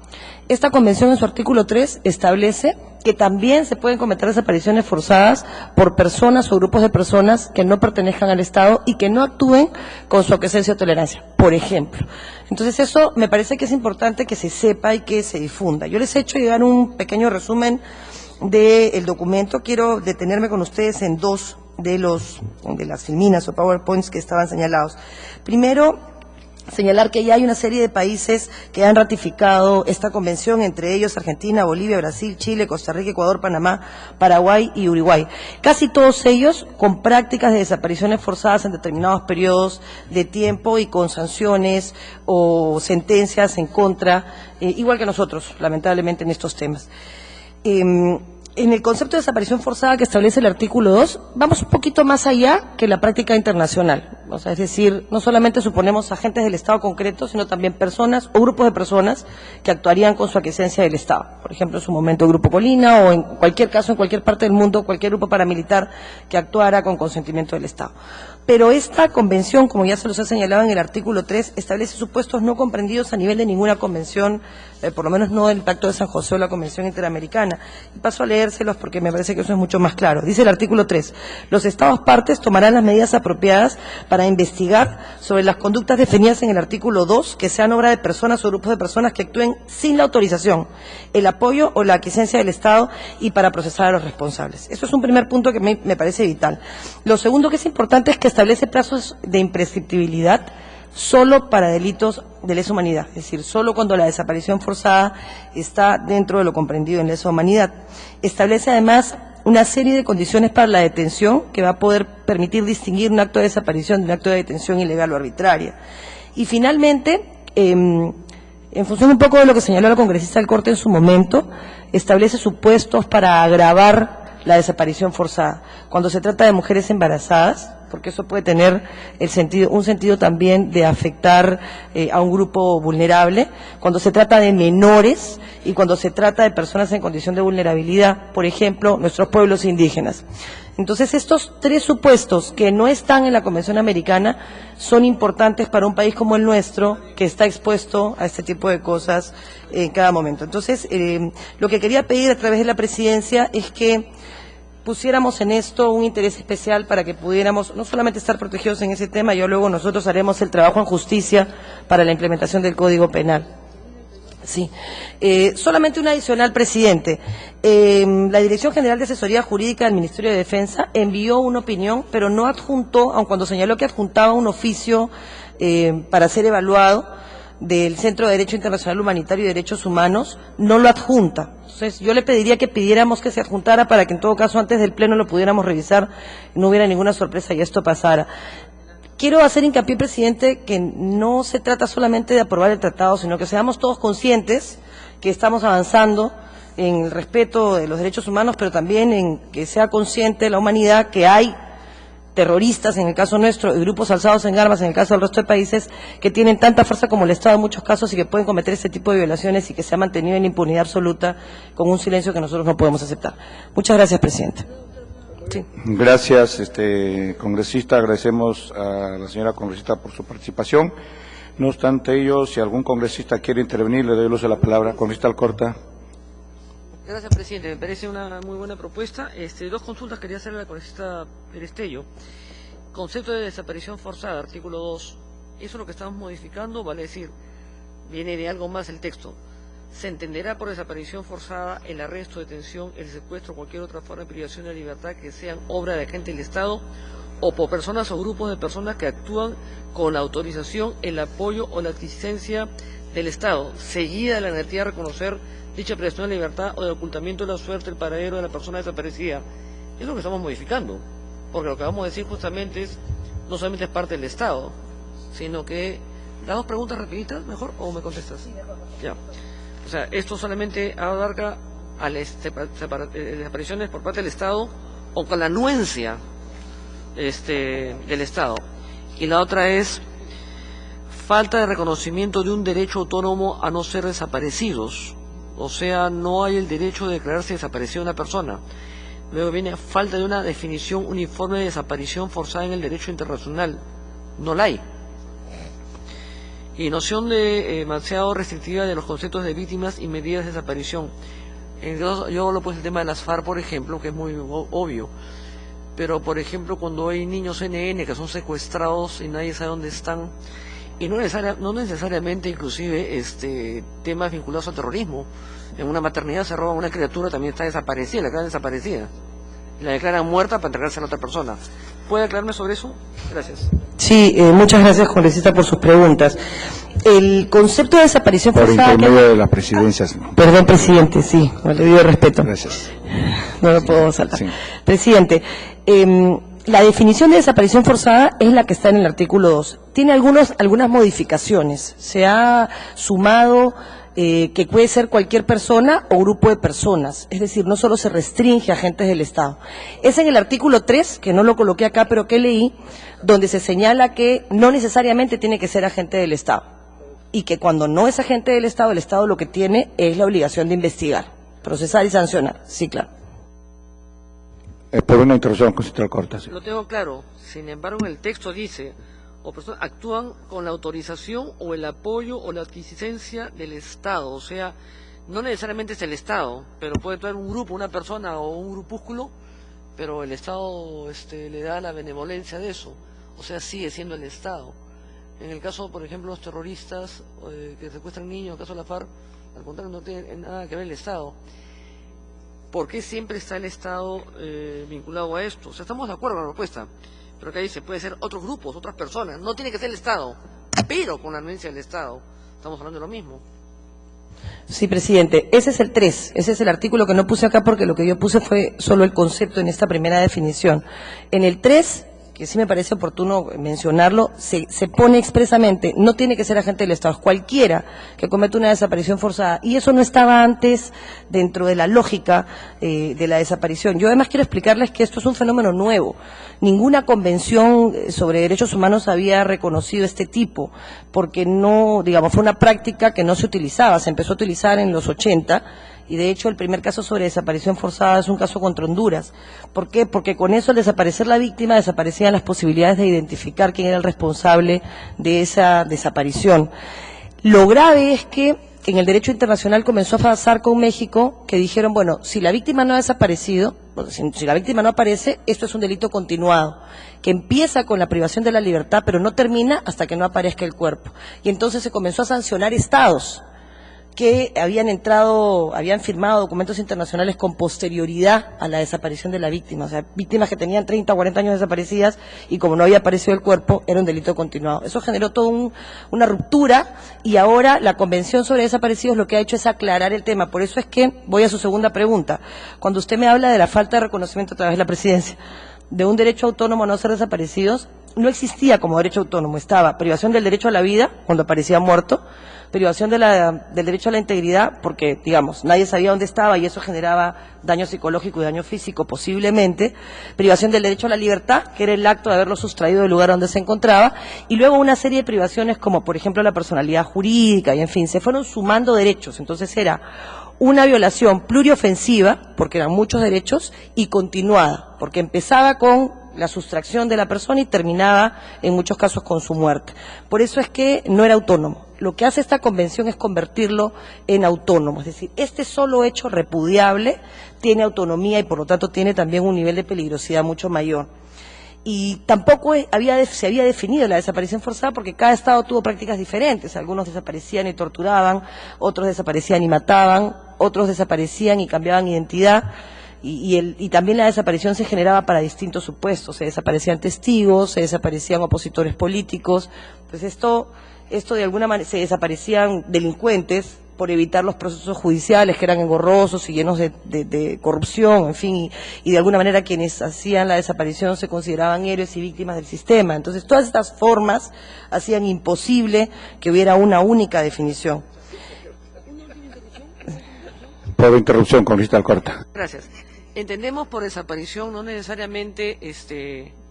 Esta convención en su artículo 3 establece que también se pueden cometer desapariciones forzadas por personas o grupos de personas que no pertenezcan al Estado y que no actúen con su aquiescencia o tolerancia, por ejemplo. Entonces eso me parece que es importante que se sepa y que se difunda. Yo les he hecho llegar un pequeño resumen del documento. Quiero detenerme con ustedes en dos de las filminas o PowerPoints que estaban señalados. Primero, señalar que ya hay una serie de países que han ratificado esta convención, entre ellos Argentina, Bolivia, Brasil, Chile, Costa Rica, Ecuador, Panamá, Paraguay y Uruguay. Casi todos ellos con prácticas de desapariciones forzadas en determinados periodos de tiempo y con sanciones o sentencias en contra, igual que nosotros, lamentablemente, en estos temas. En el concepto de desaparición forzada que establece el artículo 2, vamos un poquito más allá que la práctica internacional. O sea, es decir, no solamente suponemos agentes del Estado concreto, sino también personas o grupos de personas que actuarían con su aquiescencia del Estado. Por ejemplo, en su momento Grupo Colina o en cualquier caso, en cualquier parte del mundo, cualquier grupo paramilitar que actuara con consentimiento del Estado. Pero esta convención, como ya se los ha señalado en el artículo 3, establece supuestos no comprendidos a nivel de ninguna convención, por lo menos no del Pacto de San José o la Convención Interamericana. Y paso a leérselos porque me parece que eso es mucho más claro. Dice el artículo 3, los Estados partes tomarán las medidas apropiadas para para investigar sobre las conductas definidas en el artículo 2, que sean obra de personas o grupos de personas que actúen sin la autorización, el apoyo o la aquiescencia del Estado, y para procesar a los responsables. Eso es un primer punto que me parece vital. Lo segundo que es importante es que establece plazos de imprescriptibilidad solo para delitos de lesa humanidad, es decir, solo cuando la desaparición forzada está dentro de lo comprendido en lesa humanidad. Establece además una serie de condiciones para la detención que va a poder permitir distinguir un acto de desaparición de un acto de detención ilegal o arbitraria. Y finalmente, en función un poco de lo que señaló la congresista del Corte en su momento, establece supuestos para agravar la desaparición forzada. Cuando se trata de mujeres embarazadas, porque eso puede tener un sentido también de afectar a un grupo vulnerable, cuando se trata de menores y cuando se trata de personas en condición de vulnerabilidad, por ejemplo, nuestros pueblos indígenas. Entonces, estos tres supuestos que no están en la Convención Americana son importantes para un país como el nuestro, que está expuesto a este tipo de cosas en cada momento. Entonces, lo que quería pedir a través de la Presidencia es que pusiéramos en esto un interés especial para que pudiéramos no solamente estar protegidos en ese tema, luego nosotros haremos el trabajo en justicia para la implementación del Código Penal. Sí. Solamente un adicional, presidente. La Dirección General de Asesoría Jurídica del Ministerio de Defensa envió una opinión, pero no adjuntó, aun cuando señaló que adjuntaba un oficio para ser evaluado del Centro de Derecho Internacional Humanitario y Derechos Humanos, no lo adjunta. Entonces, yo le pediría que pidiéramos que se adjuntara para que en todo caso antes del Pleno lo pudiéramos revisar y no hubiera ninguna sorpresa y esto pasara. Quiero hacer hincapié, presidente, que no se trata solamente de aprobar el tratado, sino que seamos todos conscientes que estamos avanzando en el respeto de los derechos humanos, pero también en que sea consciente la humanidad que hay terroristas, en el caso nuestro, y grupos alzados en armas, en el caso del resto de países, que tienen tanta fuerza como el Estado en muchos casos y que pueden cometer este tipo de violaciones y que se ha mantenido en impunidad absoluta con un silencio que nosotros no podemos aceptar. Muchas gracias, presidente. Sí. Gracias, congresista. Agradecemos a la señora congresista por su participación. No obstante ello, si algún congresista quiere intervenir, le doy luz a la palabra. Congresista Alcorta. Gracias, presidente. Me parece una muy buena propuesta. Dos consultas quería hacerle a la congresista Perestello. Concepto de desaparición forzada, artículo 2. Eso es lo que estamos modificando, vale decir, viene de algo más el texto. Se entenderá por desaparición forzada el arresto, detención, el secuestro o cualquier otra forma de privación de libertad que sean obra de agente del Estado o por personas o grupos de personas que actúan con la autorización, el apoyo o la aquiescencia del Estado, seguida de la necesidad de reconocer dicha privación de libertad o de ocultamiento de la suerte, el paradero de la persona desaparecida. Es lo que estamos modificando, porque lo que vamos a decir justamente es, no solamente es parte del Estado, sino que... ¿Las dos preguntas rapiditas mejor o me contestas? Sí, mejor. Ya. O sea, esto solamente abarca a las desapariciones por parte del Estado o con la anuencia del Estado. Y la otra es falta de reconocimiento de un derecho autónomo a no ser desaparecidos. O sea, no hay el derecho de declararse desaparecida una persona. Luego viene falta de una definición uniforme de desaparición forzada en el derecho internacional. No la hay. Y noción de demasiado restrictiva de los conceptos de víctimas y medidas de desaparición. Yo hablo pues el tema de las FARC, por ejemplo, que es muy obvio. Pero, por ejemplo, cuando hay niños NN que son secuestrados y nadie sabe dónde están, y no necesariamente inclusive temas vinculados al terrorismo. En una maternidad se roba una criatura, también está desaparecida, la declaran desaparecida. La declaran muerta para entregarse a la otra persona. ¿Puede aclararme sobre eso? Gracias. Sí, muchas gracias, congresista, por sus preguntas. El concepto de desaparición Por forzada... intermedio de las presidencias. Perdón, presidente, sí, le debido respeto. Gracias. No lo puedo saltar. Sí. Presidente, la definición de desaparición forzada es la que está en el artículo 2. Tiene algunas modificaciones. Se ha sumado que puede ser cualquier persona o grupo de personas. Es decir, no solo se restringe a agentes del Estado. Es en el artículo 3, que no lo coloqué acá, pero que leí, donde se señala que no necesariamente tiene que ser agente del Estado. Y que cuando no es agente del Estado, el Estado lo que tiene es la obligación de investigar, procesar y sancionar. Sí, claro. Por una interrupción, congresista Alcorta. Sí. Lo tengo claro. Sin embargo, en el texto dice, o personas actúan con la autorización o el apoyo o la adquisicencia del Estado. O sea, no necesariamente es el Estado, pero puede actuar un grupo, una persona o un grupúsculo, pero el Estado le da la benevolencia de eso. o sea, sigue siendo el Estado. En el caso, por ejemplo, los terroristas que secuestran niños, en el caso de la FARC, al contrario, no tiene nada que ver el Estado. ¿Por qué siempre está el Estado vinculado a esto? O sea, estamos de acuerdo con la propuesta, pero acá dice, puede ser otros grupos, otras personas, no tiene que ser el Estado, pero con la anuencia del Estado. Estamos hablando de lo mismo. Sí, presidente, ese es el 3, ese es el artículo que no puse acá porque lo que yo puse fue solo el concepto en esta primera definición. En el 3, que sí me parece oportuno mencionarlo, se pone expresamente, no tiene que ser agente del Estado, cualquiera que cometa una desaparición forzada, y eso no estaba antes dentro de la lógica de la desaparición. Yo además quiero explicarles que esto es un fenómeno nuevo, ninguna convención sobre derechos humanos había reconocido este tipo, porque no, digamos, fue una práctica que no se utilizaba, se empezó a utilizar en los 80, y de hecho el primer caso sobre desaparición forzada es un caso contra Honduras. ¿Por qué? Porque con eso, al desaparecer la víctima, desaparecían las posibilidades de identificar quién era el responsable de esa desaparición. Lo grave es que en el derecho internacional comenzó a pasar con México, que dijeron, bueno, si la víctima no ha desaparecido, si la víctima no aparece, esto es un delito continuado, que empieza con la privación de la libertad, pero no termina hasta que no aparezca el cuerpo. Y entonces se comenzó a sancionar estados que habían firmado documentos internacionales con posterioridad a la desaparición de la víctima, o sea, víctimas que tenían 30 o 40 años desaparecidas y como no había aparecido el cuerpo, era un delito continuado. Eso generó toda una ruptura y ahora la Convención sobre Desaparecidos lo que ha hecho es aclarar el tema. Por eso es que voy a su segunda pregunta. Cuando usted me habla de la falta de reconocimiento a través de la Presidencia de un derecho autónomo a no ser desaparecidos, no existía como derecho autónomo, estaba privación del derecho a la vida, cuando aparecía muerto, privación del derecho a la integridad, porque, digamos, nadie sabía dónde estaba y eso generaba daño psicológico y daño físico posiblemente, privación del derecho a la libertad, que era el acto de haberlo sustraído del lugar donde se encontraba, y luego una serie de privaciones como, por ejemplo, la personalidad jurídica, y en fin, se fueron sumando derechos, entonces era una violación pluriofensiva, porque eran muchos derechos, y continuada, porque empezaba con la sustracción de la persona y terminaba en muchos casos con su muerte. Por eso es que no era autónomo. Lo que hace esta convención es convertirlo en autónomo, es decir, este solo hecho repudiable tiene autonomía y por lo tanto tiene también un nivel de peligrosidad mucho mayor. Y tampoco se había definido la desaparición forzada porque cada estado tuvo prácticas diferentes. Algunos desaparecían y torturaban, otros desaparecían y mataban, otros desaparecían y cambiaban identidad. Y también la desaparición se generaba para distintos supuestos, se desaparecían testigos, se desaparecían opositores políticos, pues esto de alguna manera, se desaparecían delincuentes por evitar los procesos judiciales que eran engorrosos y llenos de corrupción, en fin, y de alguna manera quienes hacían la desaparición se consideraban héroes y víctimas del sistema. Entonces todas estas formas hacían imposible que hubiera una única definición. Por interrupción, congresista Alcorta. Gracias. Entendemos por desaparición no necesariamente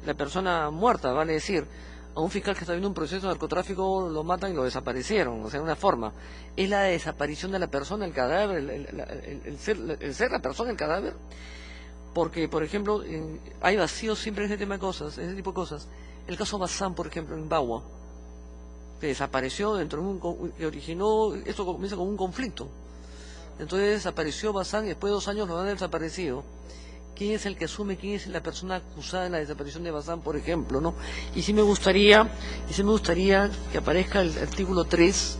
la persona muerta, vale decir, a un fiscal que está viendo un proceso de narcotráfico lo matan y lo desaparecieron, o sea, una forma. Es la desaparición de la persona, el cadáver, el ser la persona, el cadáver, porque, por ejemplo, hay vacíos siempre en ese tema de cosas, ese tipo de cosas. El caso Bazán, por ejemplo, en Bagua, que desapareció dentro de que originó, esto comienza con un conflicto. Entonces desapareció Bazán y después de 2 años lo han desaparecido. ¿Quién es el que asume? ¿Quién es la persona acusada en la desaparición de Bazán, por ejemplo, no? Y sí me gustaría que aparezca el artículo 3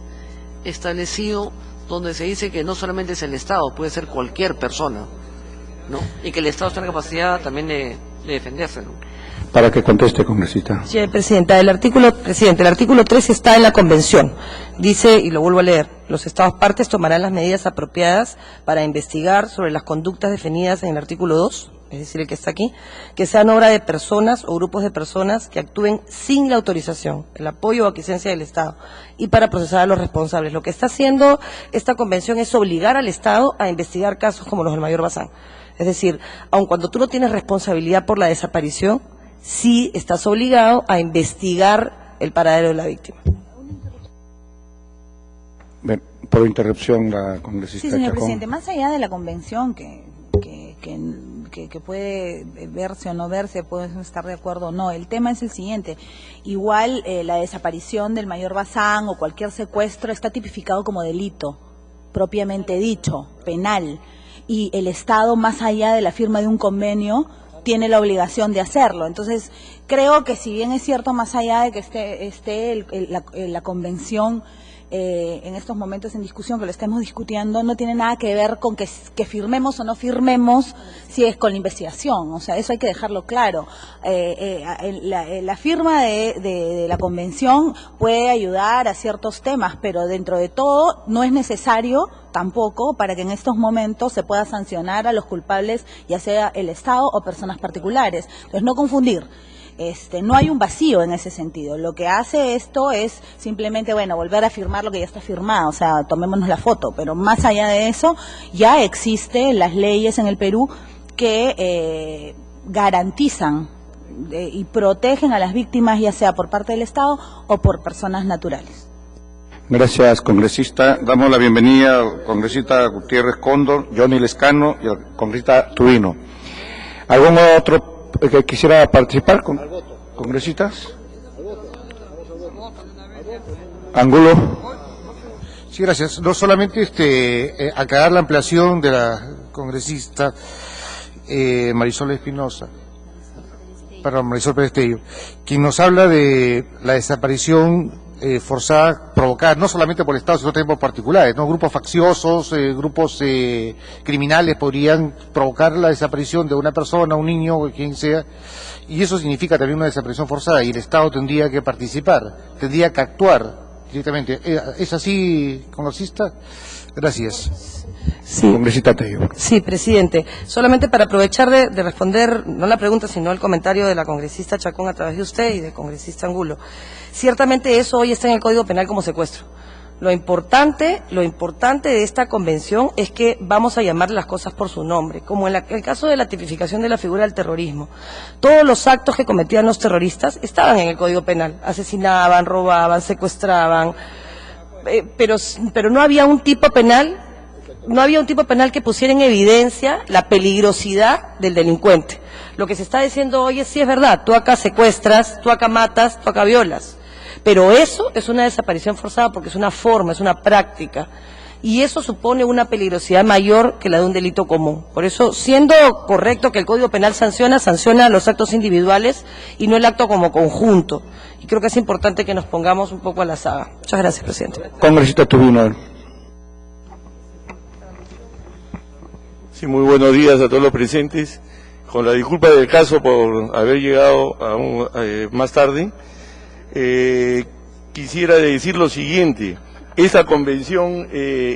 establecido donde se dice que no solamente es el Estado, puede ser cualquier persona, ¿no? Y que el Estado está en la capacidad también de defenderse, ¿no? Para que conteste, congresista. Sí, Presidenta, el artículo 3 está en la Convención. Dice, y lo vuelvo a leer, los Estados partes tomarán las medidas apropiadas para investigar sobre las conductas definidas en el artículo 2, es decir, el que está aquí, que sean obra de personas o grupos de personas que actúen sin la autorización, el apoyo o aquiescencia del Estado, y para procesar a los responsables. Lo que está haciendo esta Convención es obligar al Estado a investigar casos como los del Mayor Bazán. Es decir, aun cuando tú no tienes responsabilidad por la desaparición, sí estás obligado a investigar el paradero de la víctima. Bien, por interrupción, la congresista Sí, señor Chacón. presidente, más allá de la convención que puede verse o no verse, puede estar de acuerdo o no, el tema es el siguiente. Igual la desaparición del Mayor Bazán o cualquier secuestro está tipificado como delito, propiamente dicho, penal, y el Estado, más allá de la firma de un convenio, tiene la obligación de hacerlo. Entonces, creo que si bien es cierto, más allá de que esté la convención en estos momentos en discusión, que lo estemos discutiendo, no tiene nada que ver con que firmemos o no firmemos si es con la investigación. O sea, eso hay que dejarlo claro. La firma de la convención puede ayudar a ciertos temas, pero dentro de todo no es necesario tampoco para que en estos momentos se pueda sancionar a los culpables, ya sea el Estado o personas particulares. Entonces, no confundir. No hay un vacío en ese sentido. Lo que hace esto es simplemente, bueno, volver a firmar lo que ya está firmado, o sea, tomémonos la foto, pero más allá de eso, ya existen las leyes en el Perú que garantizan y protegen a las víctimas, ya sea por parte del Estado o por personas naturales. Gracias, congresista. Damos la bienvenida al congresista Gutiérrez Cóndor, Johnny Lescano y al congresista Tubino. ¿Algún otro que quisiera participar? ¿Congresistas? Angulo. Sí, gracias. No solamente aclarar la ampliación de la congresista Marisol Perestello, quien nos habla de la desaparición forzada, provocada no solamente por el Estado, sino también por particulares, ¿no? Grupos facciosos, grupos criminales podrían provocar la desaparición de una persona, un niño, o quien sea, y eso significa también una desaparición forzada, y el Estado tendría que participar, tendría que actuar directamente. ¿Es así, congresista? Gracias. Sí. Congresista Tello. Sí, presidente. Solamente para aprovechar de responder, no la pregunta, sino el comentario de la congresista Chacón a través de usted y del congresista Angulo. Ciertamente eso hoy está en el Código Penal como secuestro. Lo importante de esta convención es que vamos a llamar las cosas por su nombre, como en el caso de la tipificación de la figura del terrorismo. Todos los actos que cometían los terroristas estaban en el Código Penal. Asesinaban, robaban, secuestraban, pero no había un tipo penal. No había un tipo penal que pusiera en evidencia la peligrosidad del delincuente. Lo que se está diciendo hoy es, sí es verdad, tú acá secuestras, tú acá matas, tú acá violas. Pero eso es una desaparición forzada porque es una forma, es una práctica. Y eso supone una peligrosidad mayor que la de un delito común. Por eso, siendo correcto que el Código Penal sanciona los actos individuales y no el acto como conjunto. Y creo que es importante que nos pongamos un poco a la saga. Muchas gracias, presidente. Congresista Tubino. Sí, muy buenos días a todos los presentes. Con la disculpa del caso por haber llegado más tarde, quisiera decir lo siguiente. Esta Convención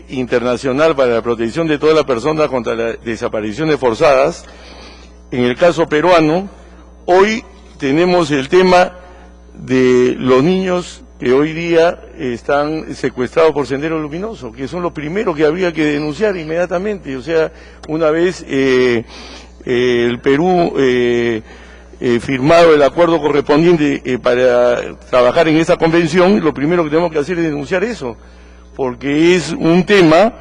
Internacional para la Protección de todas las personas contra las desapariciones forzadas, en el caso peruano, hoy tenemos el tema de los niños que hoy día están secuestrados por Sendero Luminoso, que son los primeros que había que denunciar inmediatamente. O sea, una vez el Perú firmado el acuerdo correspondiente para trabajar en esa convención, lo primero que tenemos que hacer es denunciar eso, porque es un tema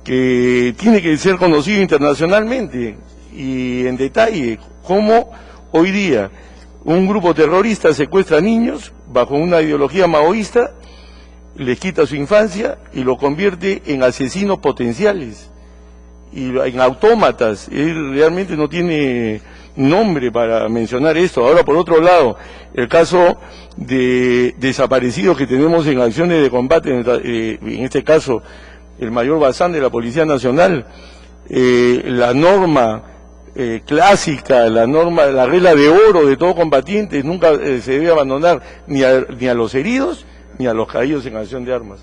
que tiene que ser conocido internacionalmente y en detalle, cómo hoy día un grupo terrorista secuestra niños bajo una ideología maoísta, les quita su infancia y lo convierte en asesinos potenciales y en autómatas. Él realmente no tiene nombre para mencionar esto. Ahora, por otro lado, el caso de desaparecidos que tenemos en acciones de combate, en este caso el mayor Bazán de la Policía Nacional, la norma clásica, la regla de oro de todo combatiente, nunca se debe abandonar ni a los heridos ni a los caídos en acción de armas.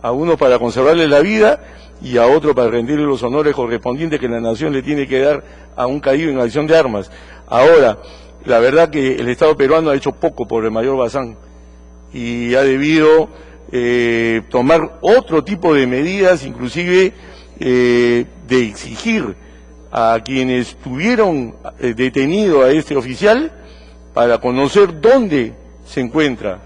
A uno para conservarle la vida y a otro para rendirle los honores correspondientes que la nación le tiene que dar a un caído en acción de armas. Ahora, la verdad que el Estado peruano ha hecho poco por el mayor Bazán y ha debido tomar otro tipo de medidas, inclusive de exigir a quienes tuvieron detenido a este oficial para conocer dónde se encuentra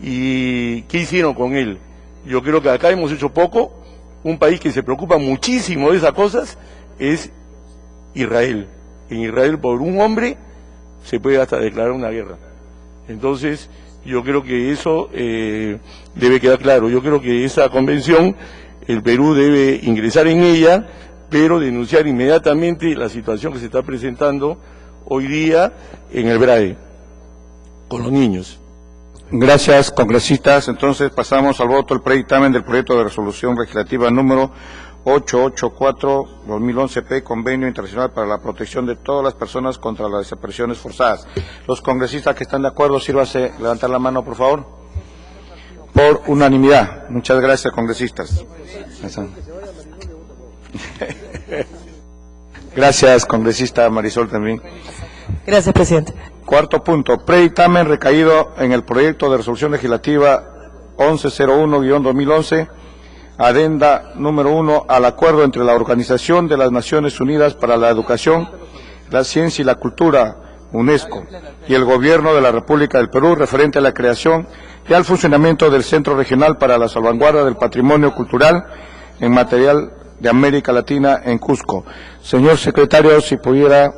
y qué hicieron con él. Yo creo que acá hemos hecho poco. Un país que se preocupa muchísimo de esas cosas es Israel. En Israel por un hombre se puede hasta declarar una guerra. Entonces yo creo que eso debe quedar claro. Yo creo que esa convención el Perú debe ingresar en ella, pero denunciar inmediatamente la situación que se está presentando hoy día en el BRAE, con los niños. Gracias, congresistas. Entonces pasamos al voto el predictamen del proyecto de resolución legislativa número 884-2011P, Convenio Internacional para la Protección de todas las personas contra las desapariciones forzadas. Los congresistas que están de acuerdo, sírvase levantar la mano, por favor. Por unanimidad. Muchas gracias, congresistas. Gracias, congresista Marisol también. Gracias, presidente. Cuarto punto, predictamen recaído en el proyecto de resolución legislativa 1101-2011, adenda número 1 al acuerdo entre la Organización de las Naciones Unidas para la Educación, la Ciencia y la Cultura, UNESCO, y el Gobierno de la República del Perú referente a la creación y al funcionamiento del Centro Regional para la Salvaguarda del Patrimonio Cultural en Material de América Latina en Cusco. Señor secretario, si pudiera...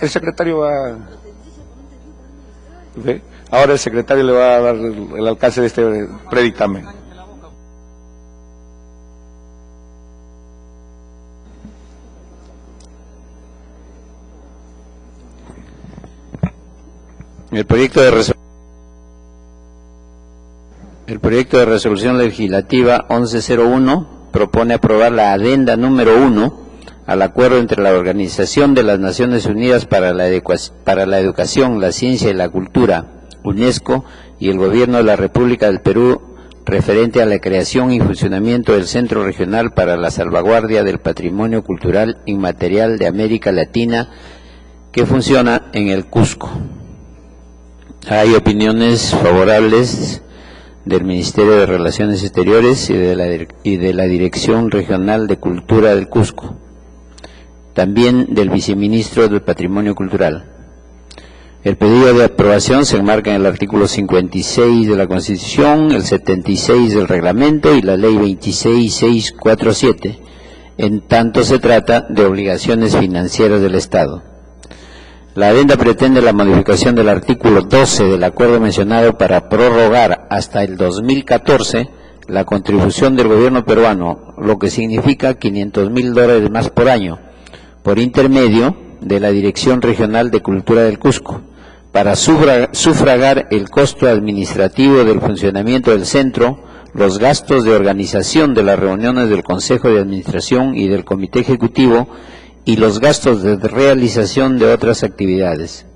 El secretario va... ¿Ve? Ahora el secretario le va a dar el alcance de este predictamen. El proyecto de resolución legislativa 1101 propone aprobar la adenda número 1 al acuerdo entre la Organización de las Naciones Unidas para la Educación, la Ciencia y la Cultura, UNESCO, y el Gobierno de la República del Perú referente a la creación y funcionamiento del Centro Regional para la Salvaguardia del Patrimonio Cultural Inmaterial de América Latina, que funciona en el Cusco. Hay opiniones favorables del Ministerio de Relaciones Exteriores y de la Dirección Regional de Cultura del Cusco, también del Viceministro del Patrimonio Cultural. El pedido de aprobación se enmarca en el artículo 56 de la Constitución, el 76 del Reglamento y la Ley 26647, en tanto se trata de obligaciones financieras del Estado. La adenda pretende la modificación del artículo 12 del acuerdo mencionado para prorrogar hasta el 2014 la contribución del gobierno peruano, lo que significa $500.000 más por año, por intermedio de la Dirección Regional de Cultura del Cusco, para sufragar el costo administrativo del funcionamiento del centro, los gastos de organización de las reuniones del Consejo de Administración y del Comité Ejecutivo y los gastos de realización de otras actividades.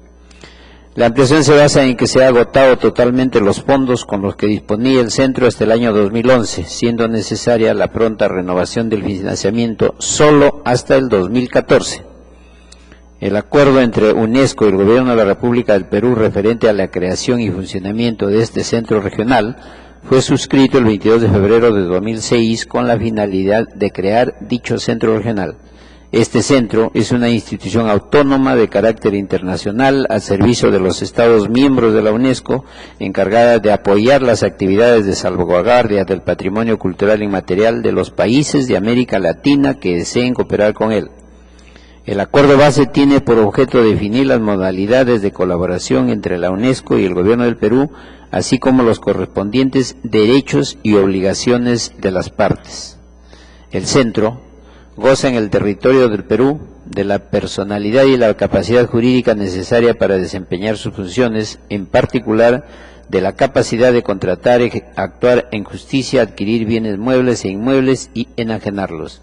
La ampliación se basa en que se ha agotado totalmente los fondos con los que disponía el centro hasta el año 2011, siendo necesaria la pronta renovación del financiamiento solo hasta el 2014. El acuerdo entre UNESCO y el Gobierno de la República del Perú referente a la creación y funcionamiento de este centro regional fue suscrito el 22 de febrero de 2006 con la finalidad de crear dicho centro regional. Este centro es una institución autónoma de carácter internacional al servicio de los Estados miembros de la UNESCO, encargada de apoyar las actividades de salvaguardia del patrimonio cultural inmaterial de los países de América Latina que deseen cooperar con él. El acuerdo base tiene por objeto definir las modalidades de colaboración entre la UNESCO y el Gobierno del Perú, así como los correspondientes derechos y obligaciones de las partes. El centro goza en el territorio del Perú de la personalidad y la capacidad jurídica necesaria para desempeñar sus funciones, en particular de la capacidad de contratar, actuar en justicia, adquirir bienes muebles e inmuebles y enajenarlos.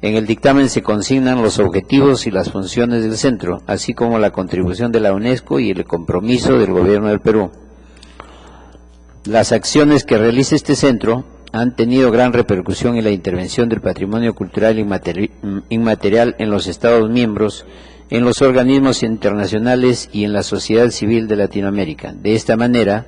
En el dictamen se consignan los objetivos y las funciones del centro, así como la contribución de la UNESCO y el compromiso del Gobierno del Perú. Las acciones que realiza este centro han tenido gran repercusión en la intervención del patrimonio cultural inmaterial en los Estados miembros, en los organismos internacionales y en la sociedad civil de Latinoamérica. De esta manera,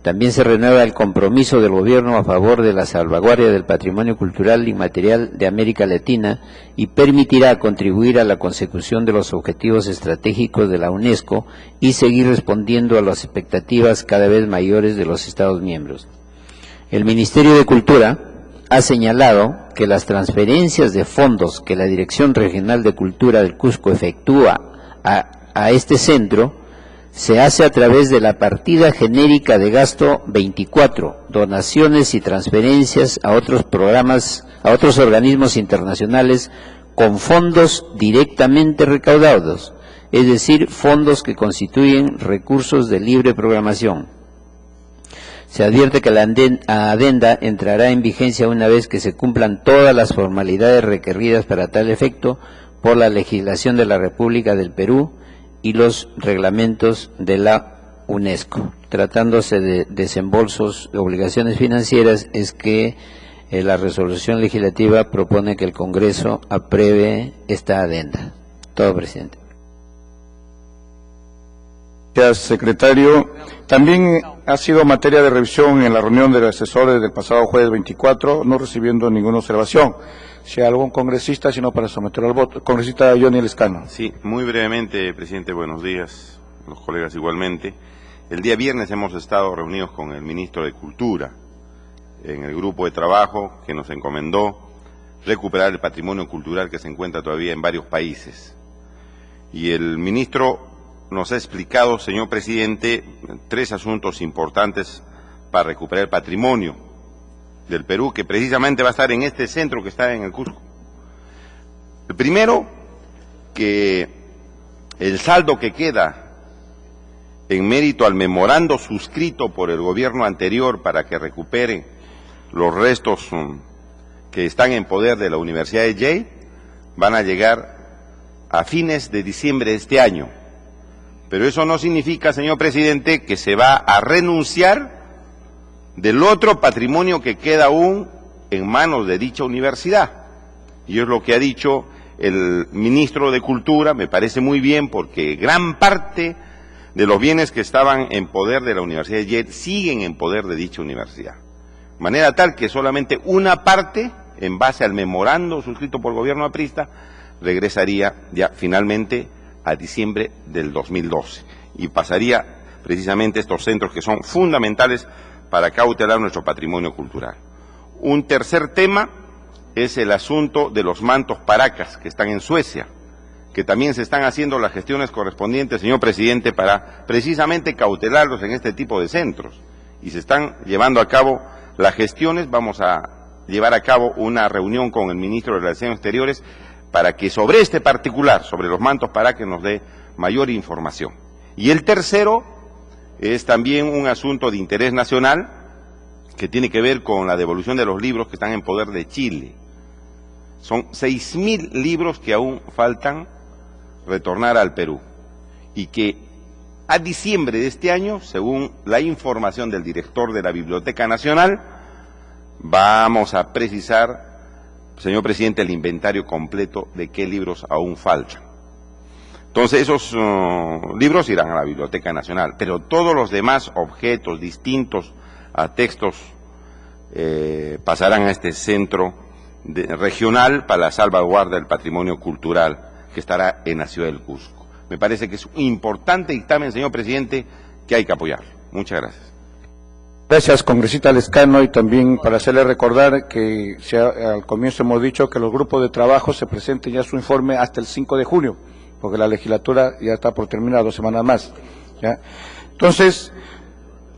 también se renueva el compromiso del Gobierno a favor de la salvaguardia del patrimonio cultural inmaterial de América Latina y permitirá contribuir a la consecución de los objetivos estratégicos de la UNESCO y seguir respondiendo a las expectativas cada vez mayores de los Estados miembros. El Ministerio de Cultura ha señalado que las transferencias de fondos que la Dirección Regional de Cultura del Cusco efectúa a este centro se hace a través de la partida genérica de gasto 24, donaciones y transferencias a otros programas, a otros organismos internacionales con fondos directamente recaudados, es decir, fondos que constituyen recursos de libre programación. Se advierte que la adenda entrará en vigencia una vez que se cumplan todas las formalidades requeridas para tal efecto por la legislación de la República del Perú y los reglamentos de la UNESCO. Tratándose de desembolsos de obligaciones financieras, es que la resolución legislativa propone que el Congreso apruebe esta adenda. Todo, presidente. Gracias, secretario. También ha sido materia de revisión en la reunión de los asesores del pasado jueves 24, no recibiendo ninguna observación. Si hay algún congresista, sino para someterlo al voto. Congresista Johnny Lescano. Sí, muy brevemente, presidente, buenos días, los colegas igualmente. El día viernes hemos estado reunidos con el ministro de Cultura en el grupo de trabajo que nos encomendó recuperar el patrimonio cultural que se encuentra todavía en varios países. Y el ministro nos ha explicado, señor presidente, 3 asuntos importantes para recuperar el patrimonio del Perú, que precisamente va a estar en este centro que está en el Cusco. El primero, que el saldo que queda en mérito al memorando suscrito por el gobierno anterior para que recupere los restos que están en poder de la Universidad de Yale, van a llegar a fines de diciembre de este año. Pero eso no significa, señor presidente, que se va a renunciar del otro patrimonio que queda aún en manos de dicha universidad. Y es lo que ha dicho el ministro de Cultura, me parece muy bien, porque gran parte de los bienes que estaban en poder de la Universidad de Yale siguen en poder de dicha universidad. De manera tal que solamente una parte, en base al memorando suscrito por el gobierno aprista, regresaría ya finalmente a diciembre del 2012 y pasaría precisamente estos centros que son fundamentales para cautelar nuestro patrimonio cultural. Un tercer tema es el asunto de los mantos paracas que están en Suecia, que también se están haciendo las gestiones correspondientes, señor presidente, para precisamente cautelarlos en este tipo de centros. Y se están llevando a cabo las gestiones. Vamos a llevar a cabo una reunión con el ministro de Relaciones Exteriores para que sobre este particular, sobre los mantos paracas, nos dé mayor información. Y el tercero es también un asunto de interés nacional que tiene que ver con la devolución de los libros que están en poder de Chile. Son 6.000 libros que aún faltan retornar al Perú y que a diciembre de este año, según la información del director de la Biblioteca Nacional, vamos a precisar, señor presidente, el inventario completo de qué libros aún faltan. Entonces esos libros irán a la Biblioteca Nacional, pero todos los demás objetos distintos a textos pasarán a este centro regional para la salvaguarda del patrimonio cultural que estará en la ciudad del Cusco. Me parece que es un importante dictamen, señor presidente, que hay que apoyar. Muchas gracias. Gracias, congresista Lescano, y también para hacerle recordar que al comienzo hemos dicho que los grupos de trabajo se presenten ya su informe hasta el 5 de junio, porque la legislatura ya está por terminar, 2 semanas más. ¿Ya? Entonces,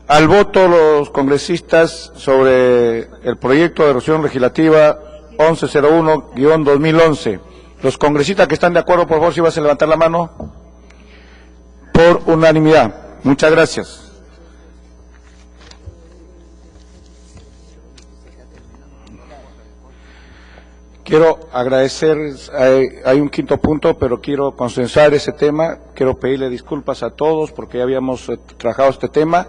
al voto los congresistas sobre el proyecto de resolución legislativa 1101-2011. Los congresistas que están de acuerdo, por favor, si vas a levantar la mano. Por unanimidad. Muchas gracias. Quiero agradecer, hay un quinto punto, pero quiero consensuar ese tema. Quiero pedirle disculpas a todos porque ya habíamos trabajado este tema.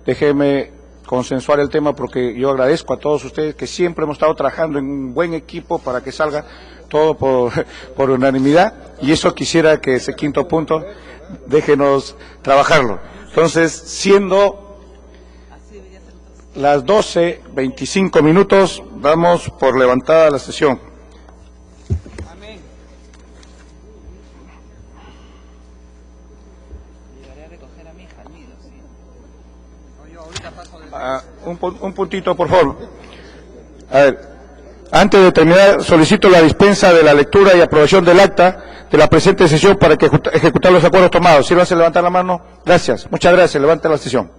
Déjeme consensuar el tema porque yo agradezco a todos ustedes que siempre hemos estado trabajando en un buen equipo para que salga todo por unanimidad, y eso quisiera que ese quinto punto déjenos trabajarlo. Entonces, siendo las 12:25, damos por levantada la sesión. Un puntito, por favor. A ver, antes de terminar, solicito la dispensa de la lectura y aprobación del acta de la presente sesión para que ejecutar los acuerdos tomados. Sírvanse levantar la mano. Gracias. Muchas gracias. Levante la sesión.